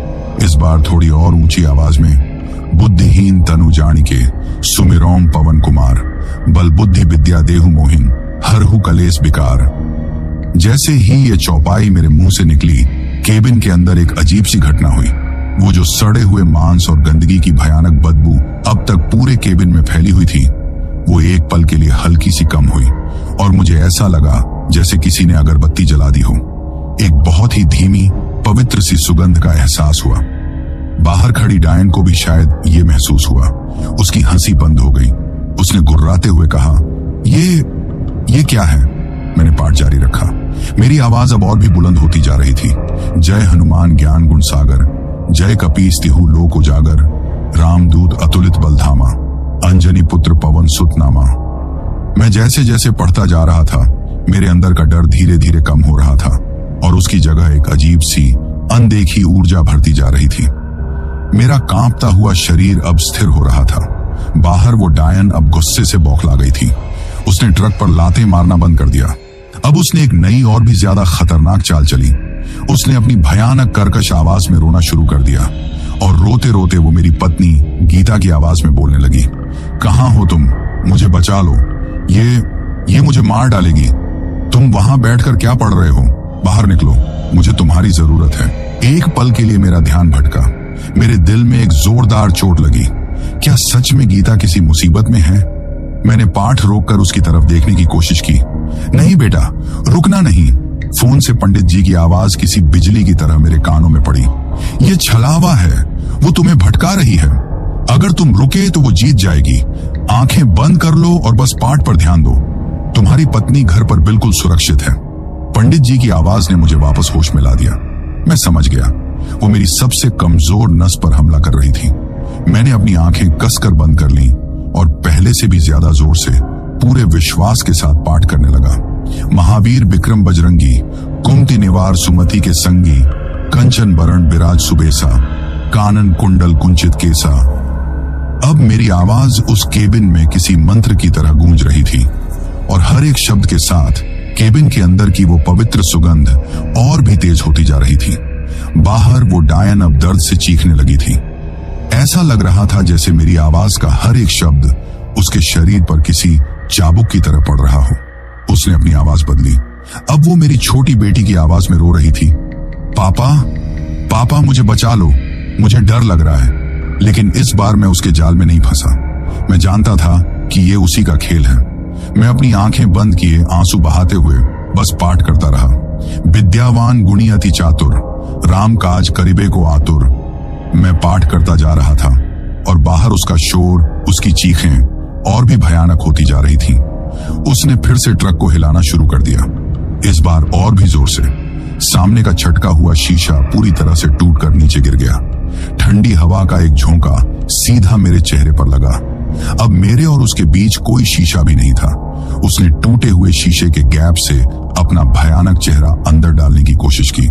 इस बार थोड़ी और ऊंची आवाज में। बुद्धिहीन तनु जानिके सुमिरौम पवन कुमार बल बुद्धि विद्या देहु मोहिन हरहु कलेस बिकार। जैसे ही ये चौपाई मेरे मुंह से निकली, केबिन के अंदर एक अजीब सी घटना हुई। वो जो सड़े हुए मांस और गंदगी की भयानक बदबू अब तक पूरे केबिन में फैली हुई थी, वो एक पल के लिए हल्की सी कम हुई और मुझे ऐसा लगा जैसे किसी ने अगरबत्ती जला दी हो। एक बहुत ही धीमी पवित्र सी सुगंध का एहसास हुआ। बाहर खड़ी डायन को भी शायद ये महसूस हुआ। उसकी हंसी बंद हो गई। उसने गुर्राते हुए कहा, ये क्या है? मैंने पाठ जारी रखा। मेरी आवाज अब और भी बुलंद होती जा रही थी। जय हनुमान ज्ञान गुण सागर, जय कपीस तिहु लोक उजागर, रामदूत अतुलित बलधामा, अंजनी पुत्र पवन सुत नामा। मैं जैसे जैसे पढ़ता जा रहा था, मेरे अंदर का डर धीरे धीरे कम हो रहा था और उसकी जगह एक अजीब सी अनदेखी ऊर्जा भरती जा रही थी। मेरा कांपता हुआ शरीर अब स्थिर हो रहा था। बाहर वो डायन अब गुस्से से बौखला गई थी। उसने ट्रक पर लातें मारना बंद कर दिया। अब उसने एक नई और भी ज्यादा खतरनाक चाल चली। उसने अपनी भयानक कर्कश आवाज में रोना शुरू कर दिया और रोते रोते वो मेरी पत्नी गीता की आवाज में बोलने लगी, कहां हो तुम? मुझे बचा लो, ये मुझे मार डालेगी। तुम वहां बैठकर क्या पढ़ रहे हो? बाहर निकलो, मुझे तुम्हारी जरूरत है। एक पल के लिए मेरा ध्यान भटका। मेरे दिल में एक जोरदार चोट लगी। क्या सच में गीता किसी मुसीबत में है? मैंने पाठ रोककर उसकी तरफ देखने की कोशिश की। नहीं बेटा, रुकना नहीं। फोन से पंडित जी की आवाज किसी बिजली की तरह मेरे कानों में पड़ी। ये छलावा है, वो तुम्हें भटका रही है। अगर तुम रुके तो वो जीत जाएगी। आंखें बंद कर लो और बस पाठ पर ध्यान दो। तुम्हारी पत्नी घर पर बिल्कुल सुरक्षित है। पंडित जी की आवाज ने मुझे वापस होश में ला दिया। मैं समझ गया, वो मेरी सबसे कमजोर नस पर हमला कर रही थी। मैंने अपनी आंखें कसकर बंद कर ली और पहले से भी ज्यादा जोर से पूरे विश्वास के साथ पाठ करने लगा। महावीर विक्रम बजरंगी, कुंती निवार सुमति के संगी, कंचन बरण विराज सुबेसा, कानन कुंडल कुंचित केसा। अब मेरी आवाज उस केबिन में किसी मंत्र की तरह गूंज रही थी और हर एक शब्द के साथ केबिन के अंदर की वो पवित्र सुगंध और भी तेज होती जा रही थी। बाहर वो डायन अब दर्द से चीखने लगी थी। ऐसा लग रहा था जैसे मेरी आवाज का हर एक शब्द उसके शरीर पर किसी चाबुक की तरह पड़ रहा हो। उसने अपनी आवाज बदली। अब वो मेरी छोटी बेटी की आवाज में रो रही थी, पापा पापा मुझे बचा लो, मुझे डर लग रहा है। लेकिन इस बार मैं उसके जाल में नहीं फंसा। मैं जानता था कि ये उसी का खेल है। मैं अपनी आंखें बंद किए आंसू बहाते हुए बस पाठ करता रहा। विद्यावान गुणी अति चातुर, राम काज करिबे को आतुर। मैं पाठ करता जा रहा था और बाहर उसका शोर, उसकी चीखें और भी भयानक होती जा रही थी। उसने फिर से ट्रक को हिलाना शुरू कर दिया, इस बार और भी जोर से। सामने का छटका हुआ शीशा पूरी तरह से टूटकर नीचे गिर गया। ठंडी हवा का एक झोंका सीधा मेरे चेहरे पर लगा। अब मेरे और उसके बीच कोई शीशा भी नहीं था। उसने टूटे हुए शीशे के गैप से अपना भयानक चेहरा अंदर डालने की कोशिश की।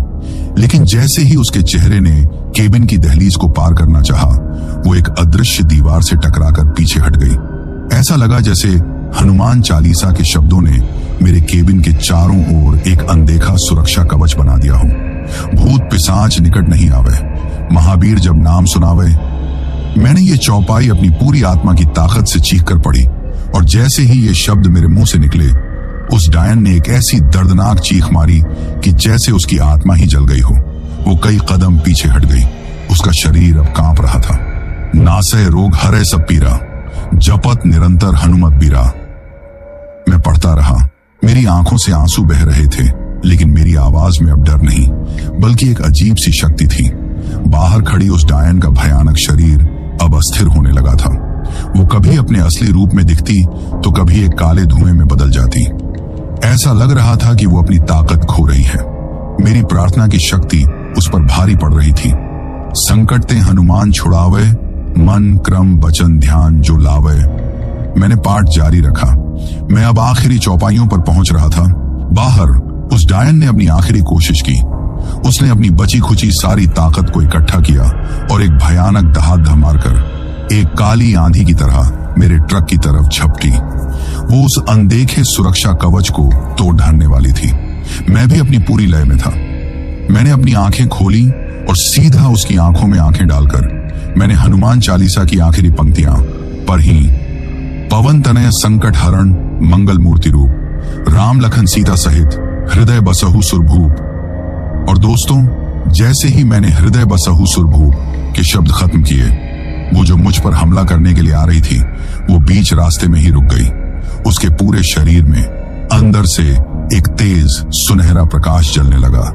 लेकिन जैसे ही उसके चेहरे ने केबिन की दहलीज को पार करना चाहा, वो एक अदृश्य दीवार से टकराकर पीछे हट गई। ऐसा लगा जैसे हनुमान चालीसा के शब्दों ने मेरे केबिन के चारों ओर एक अनदेखा सुरक्षा कवच बना दिया हो। भूत पिशाच निकट नहीं आवे, महावीर जब नाम सुनावे। मैंने ये चौपाई अपनी पूरी आत्मा की ताकत से चीख कर पढ़ी, और जैसे ही ये शब्द मेरे मुंह से निकले, उस डायन ने एक ऐसी दर्दनाक चीख मारी कि जैसे उसकी आत्मा ही जल गई हो। वो कई कदम पीछे हट गई। उसका शरीर अब कांप रहा था। नासय रोग हरे सब पीरा, जपत निरंतर हनुमत बीरा। मैं पढ़ता रहा। मेरी आंखों से आंसू बह रहे थे, लेकिन मेरी आवाज में अब डर नहीं, बल्कि एक अजीब सी शक्ति थी। बाहर खड़ी उस डायन का भयानक शरीर अब अस्थिर होने लगा था। वो कभी अपने असली रूप में दिखती तो कभी एक काले धुएं में बदल जाती। ऐसा लग रहा था कि वो अपनी ताकत खो रही है। मेरी प्रार्थना की शक्ति उस पर भारी पड़ रही थी। संकट ते हनुमान छुड़ावे, मन क्रम वचन ध्यान जो लावे। मैंने पाठ जारी रखा। मैं अब आखिरी चौपाइयों पर पहुंच रहा था। बाहर उस डायन ने अपनी आखिरी कोशिश की। उसने अपनी बची खुची सारी ताकत को इकट्ठा किया और एक भयानक दहाड़ मारकर एक काली आंधी की तरह मेरे ट्रक की तरफ झपटी। वो उस अनदेखे सुरक्षा कवच को तोड़ ढालने वाली थी। मैं भी अपनी पूरी लय में था। मैंने अपनी आंखें खोली और सीधा उसकी आंखों में आंखें डालकर मैंने हनुमान चालीसा की आखिरी पंक्तियां पढ़ी। पवन तनय संकट हरण मंगल मूर्ति रूप, राम लखन सीता सहित हृदय बसहु सुरभूप। और दोस्तों, जैसे ही मैंने हृदय बसहु सुरभूप के शब्द खत्म किए, वो जो मुझ पर हमला करने के लिए आ रही थी, वो बीच रास्ते में ही रुक गई। उसके पूरे शरीर में अंदर से एक तेज सुनहरा प्रकाश जलने लगा।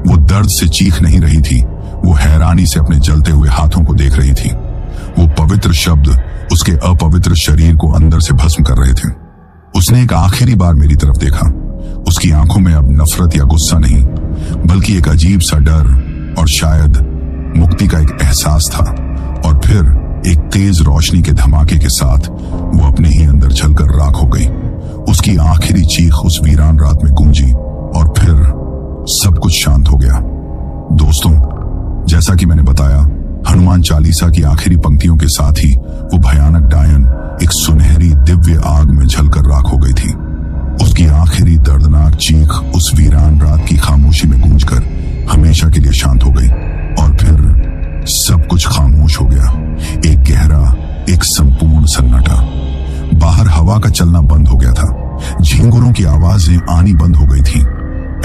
वो दर्द से चीख नहीं रही थी, वो हैरानी से अपने जलते हुए हाथों को देख रही थी। वो पवित्र शब्द उसके अपवित्र शरीर को अंदर से भस्म कर रहे थे। उसने एक आखिरी बार मेरी तरफ देखा। उसकी आंखों में अब नफरत या गुस्सा नहीं, बल्कि एक अजीब सा डर और शायद मुक्ति का एक एहसास था। और फिर एक तेज रोशनी के धमाके के साथ वो अपने ही अंदर जलकर राख हो गई। उसकी आखिरी चीख उस वीरान रात में गूंजी और फिर सब कुछ शांत हो गया। दोस्तों, जैसा कि मैंने बताया, हनुमान चालीसा की आखिरी पंक्तियों के साथ ही वो भयानक डायन एक सुनहरी दिव्य आग में जलकर राख हो गई थी। उसकी आखिरी दर्दनाक चीख उस वीरान रात की खामोशी में गूंजकर हमेशा के लिए शांत हो गई। और फिर सब कुछ खामोश हो गया। एक गहरा, एक संपूर्ण सन्नाटा। बाहर हवा का चलना बंद हो गया था। झींगुरों की आवाजें आनी बंद हो गई थी।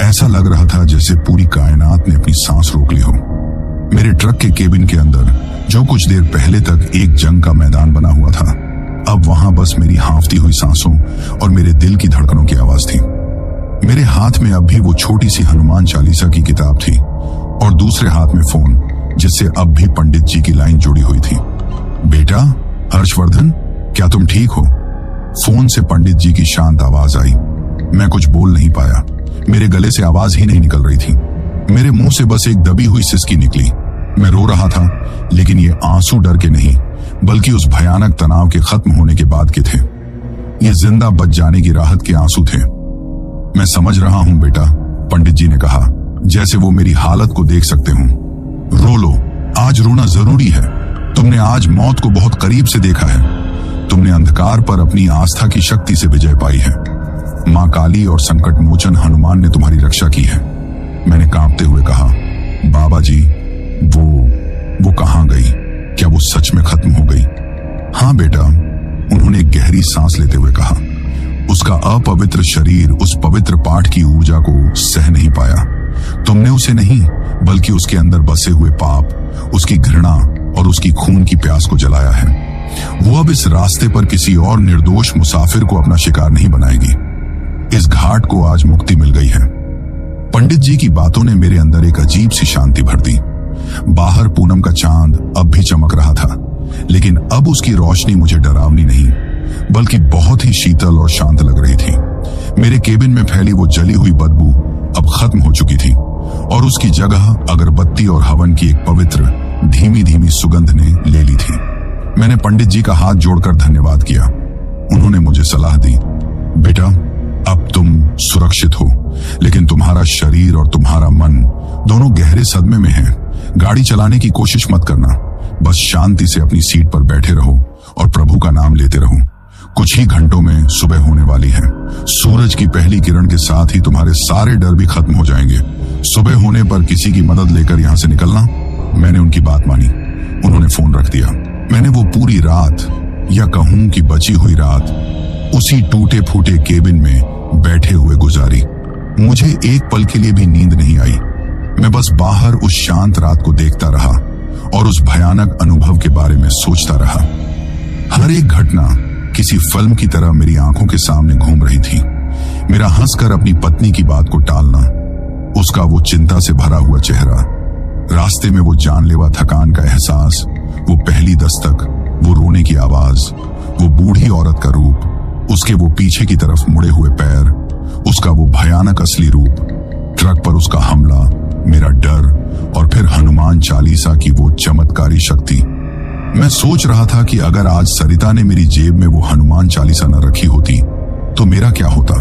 ऐसा लग रहा था जैसे पूरी कायनात ने अपनी सांस रोक ली हो। मेरे ट्रक के केबिन के अंदर जो कुछ देर पहले तक एक जंग का मैदान बना हुआ था, अब वहां बस मेरी हांफती हुई सांसों और मेरे दिल की धड़कनों की आवाज थी। मेरे हाथ में अब भी वो छोटी सी हनुमान चालीसा की किताब थी और दूसरे हाथ में फोन, जिससे अब भी पंडित जी की लाइन जुड़ी हुई थी। बेटा हर्षवर्धन, क्या तुम ठीक हो? फोन से पंडित जी की शांत आवाज आई। मैं कुछ बोल नहीं पाया। मेरे गले से आवाज ही नहीं निकल रही थी। मेरे मुंह से बस एक दबी हुई सिसकी निकली। मैं रो रहा था, लेकिन ये आंसू डर के नहीं, बल्कि उस भयानक तनाव के खत्म होने के बाद के थे। ये जिंदा बच जाने की राहत के आंसू थे। मैं समझ रहा हूं बेटा, पंडित जी ने कहा, जैसे वो मेरी हालत को देख सकते हो। रो लो, आज रोना जरूरी है। तुमने आज मौत को बहुत करीब से देखा है। तुमने अंधकार पर अपनी आस्था की शक्ति से विजय पाई है। मां काली और संकट मोचन हनुमान ने तुम्हारी रक्षा की है। मैंने कांपते हुए कहा, बाबा जी, वो कहां गई? क्या वो सच में खत्म हो गई? हाँ बेटा, उन्होंने एक गहरी सांस लेते हुए कहा। उसका अपवित्र शरीर उस पवित्र पाठ की ऊर्जा को सह नहीं पाया। तुमने उसे नहीं, बल्कि उसके अंदर बसे हुए पाप, उसकी घृणा और उसकी खून की प्यास को जलाया है। वो अब इस रास्ते पर किसी और निर्दोष मुसाफिर को अपना शिकार नहीं बनाएगी। इस घाट को आज मुक्ति मिल गई है। पंडित जी की बातों ने मेरे अंदर एक अजीब सी शांति भर दी। बाहर पूनम का चांद अब भी चमक रहा था, लेकिन अब उसकी रोशनी मुझे डरावनी नहीं, बल्कि बहुत ही शीतल और शांत लग रही थी। मेरे केबिन में फैली वो जली हुई बदबू अब खत्म हो चुकी थी और उसकी जगह अगरबत्ती और हवन की एक पवित्र धीमी धीमी सुगंध ने ले ली थी। मैंने पंडित जी का हाथ जोड़कर धन्यवाद किया। उन्होंने मुझे सलाह दी, बेटा अब तुम सुरक्षित हो, लेकिन तुम्हारा शरीर और तुम्हारा मन दोनों गहरे सदमे में हैं। गाड़ी चलाने की कोशिश मत करना, बस शांति से अपनी सीट पर बैठे रहो और प्रभु का नाम लेते रहो। कुछ ही घंटों में सुबह होने वाली है। सूरज की पहली किरण के साथ ही तुम्हारे सारे डर भी खत्म हो जाएंगे। सुबह होने पर किसी की मदद लेकर यहां से निकलना। मैंने उनकी बात मानी। उन्होंने फोन रख दिया। मैंने वो पूरी रात, या कहूं कि बची हुई रात, उसी टूटे फूटे केबिन में बैठे हुए गुजारी। मुझे एक पल के लिए भी नींद नहीं आई। मैं बस बाहर उस शांत रात को देखता रहा और उस भयानक अनुभव के बारे में सोचता रहा। हर एक घटना किसी फिल्म की तरह मेरी आंखों के सामने घूम रही थी। मेरा हंसकर अपनी पत्नी की बात को टालना, उसका वो चिंता से भरा हुआ चेहरा, रास्ते में वो जानलेवा थकान का एहसास, वो पहली दस्तक, वो रोने की आवाज, वो बूढ़ी औरत का रूप, उसके वो पीछे की तरफ मुड़े हुए पैर, उसका वो भयानक असली रूप, ट्रक पर उसका हमला, मेरा डर और फिर हनुमान चालीसा की वो चमत्कारी शक्ति। मैं सोच रहा था कि अगर आज सरिता ने मेरी जेब में वो हनुमान चालीसा न रखी होती तो मेरा क्या होता।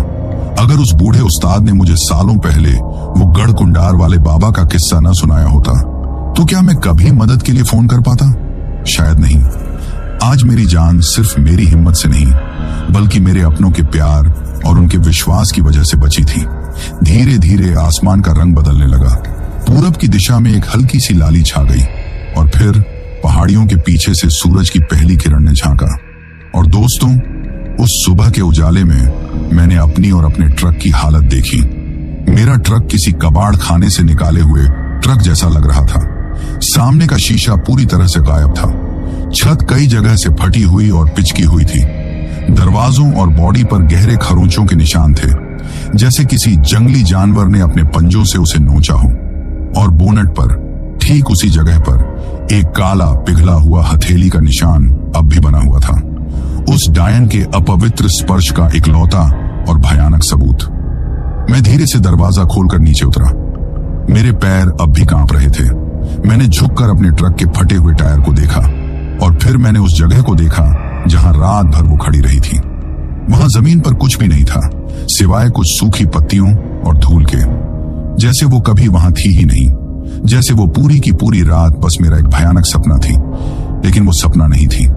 अगर उस बूढ़े उस्ताद ने मुझे सालों पहले वो गढ़ कुंडार वाले बाबा का किस्सा न सुनाया होता तो क्या मैं कभी मदद के लिए फोन कर पाता? शायद नहीं। आज मेरी जान सिर्फ मेरी हिम्मत से नहीं, बल्कि मेरे अपनों के प्यार और उनके विश्वास की वजह से बची थी। धीरे धीरे आसमान का रंग बदलने लगा। पूरब की दिशा में एक हल्की सी लाली छा गई और फिर पहाड़ियों के पीछे से सूरज की पहली किरण ने झांका। और दोस्तों, उस सुबह के उजाले में मैंने अपनी और अपने ट्रक की हालत देखी। मेरा ट्रक किसी कबाड़ खाने से निकाले हुए ट्रक जैसा लग रहा था। सामने का शीशा पूरी तरह से गायब था। छत कई जगह से फटी हुई और पिचकी हुई थी। दरवाजों और बॉडी पर गहरे खरोंचों के निशान थे, जैसे किसी जंगली जानवर ने अपने पंजों से उसे नोचा हो। और बोनट पर, ठीक उसी जगह पर, एक काला पिघला हुआ हथेली का निशान अब भी बना हुआ था। उस डायन के अपवित्र स्पर्श का इकलौता और भयानक सबूत। मैं धीरे से दरवाजा खोलकर नीचे उतरा। मेरे पैर अब भी कांप रहे थे। मैंने झुककर अपने ट्रक के फटे हुए टायर को देखा और फिर मैंने उस जगह को देखा जहां रात भर वो खड़ी रही थी। वहां जमीन पर कुछ भी नहीं था, सिवाय कुछ सूखी पत्तियों और धूल के, जैसे वो कभी वहां थी ही नहीं। जैसे वो पूरी की पूरी रात बस मेरा एक भयानक सपना थी। लेकिन वो सपना नहीं थी।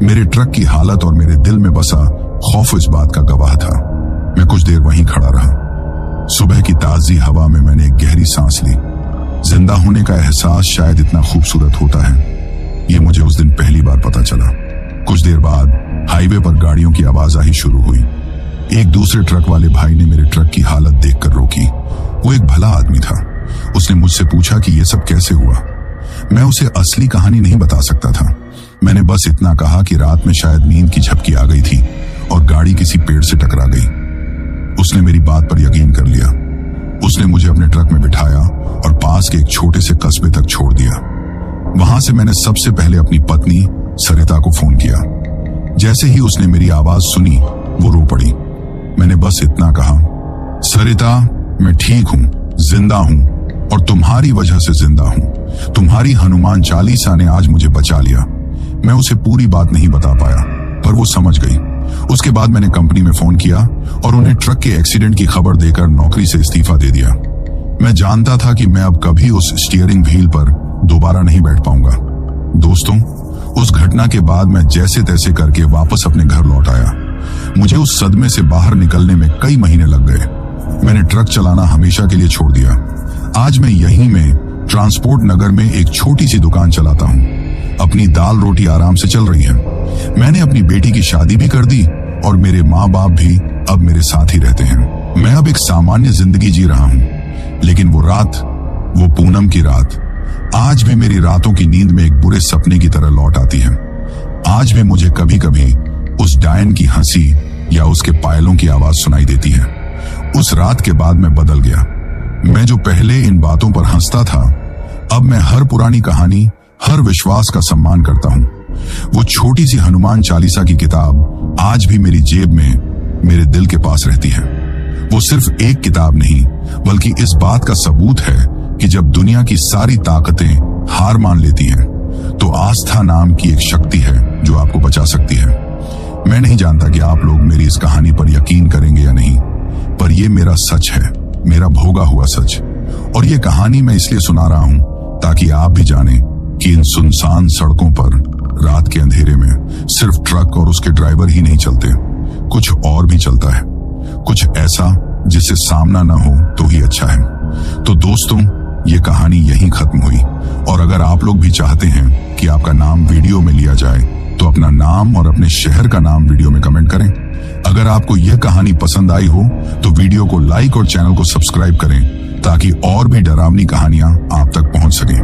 मेरे ट्रक की हालत और मेरे दिल में बसा खौफ इस बात का गवाह था। मैं कुछ देर वहीं खड़ा रहा। सुबह की ताजी हवा में मैंने एक गहरी सांस ली। जिंदा होने का एहसास शायद इतना खूबसूरत होता है, ये मुझे उस दिन पहली बार पता चला। कुछ देर बाद हाईवे पर गाड़ियों की आवाजाही शुरू हुई। एक दूसरे ट्रक वाले भाई ने मेरे ट्रक की हालत देखकर रोकी। वो एक भला आदमी था। उसने मुझसे पूछा कि ये सब कैसे हुआ। मैं उसे असली कहानी नहीं बता सकता था। मैंने बस इतना कहा कि रात में शायद नींद की झपकी आ गई थी और गाड़ी किसी पेड़ से टकरा गई। उसने मेरी बात पर यकीन कर लिया। उसने मुझे अपने ट्रक में बिठाया और पास के एक छोटे से कस्बे तक छोड़ दिया। वहां से मैंने सबसे पहले अपनी पत्नी सरिता को फोन किया। जैसे ही उसने मेरी आवाज सुनी, वो रो पड़ी। मैंने बस इतना कहा, सरिता, मैं ठीक हूं, जिंदा हूं और तुम्हारी वजह से जिंदा हूं। तुम्हारी हनुमान चालीसा ने आज मुझे बचा लिया। मैं उसे पूरी बात नहीं बता पाया, पर वो समझ गई। उसके बाद मैंने कंपनी में फोन किया और उन्हें ट्रक के एक्सीडेंट की खबर देकर नौकरी से इस्तीफा दे दिया। मैं जानता था कि मैं अब कभी उस स्टीयरिंग व्हील पर दोबारा नहीं बैठ पाऊंगा। दोस्तों, उस घटना के बाद मैं जैसे तैसे करके वापस अपने घर लौट आया। मुझे उस सदमे से बाहर निकलने में कई महीने लग गए। मैंने ट्रक चलाना हमेशा के लिए छोड़ दिया। आज मैं यहीं में ट्रांसपोर्ट नगर में एक छोटी सी दुकान चलाता हूँ। अपनी दाल रोटी आराम से चल रही है। मैंने अपनी बेटी की शादी भी कर दी और मेरे माँ बाप भी अब मेरे साथ ही रहते हैं। मैं अब एक सामान्य जिंदगी जी रहा हूँ। लेकिन वो रात, वो पूनम की रात, आज भी मेरी रातों की नींद में एक बुरे सपने की तरह लौट आती है। आज भी मुझे कभी कभी उस डायन की हंसी या उसके पायलों की आवाज सुनाई देती है। उस रात के बाद मैं बदल गया। मैं जो पहले इन बातों पर हंसता था, अब मैं हर पुरानी कहानी, हर विश्वास का सम्मान करता हूँ। वो छोटी सी हनुमान चालीसा की किताब आज भी मेरी जेब में, मेरे दिल के पास रहती है। वो सिर्फ एक किताब नहीं, बल्कि इस बात का सबूत है कि जब दुनिया की सारी ताकतें हार मान लेती हैं, तो आस्था नाम की एक शक्ति है जो आपको बचा सकती है। मैं नहीं जानता कि आप लोग मेरी इस कहानी पर यकीन करेंगे या नहीं, पर यह मेरा सच है, मेरा भोगा हुआ सच। और ये कहानी मैं इसलिए सुना रहा हूं ताकि आप भी जानें कि इन सुनसान सड़कों पर रात के अंधेरे में सिर्फ ट्रक और उसके ड्राइवर ही नहीं चलते, कुछ और भी चलता है, कुछ ऐसा जिससे सामना ना हो तो ही अच्छा है। तो दोस्तों, ये कहानी यहीं खत्म हुई, और अगर आप लोग भी चाहते हैं कि आपका नाम वीडियो में लिया जाए तो अपना नाम और अपने शहर का नाम वीडियो में कमेंट करें। अगर आपको यह कहानी पसंद आई हो तो वीडियो को लाइक और चैनल को सब्सक्राइब करें ताकि और भी डरावनी कहानियां आप तक पहुंच सकें।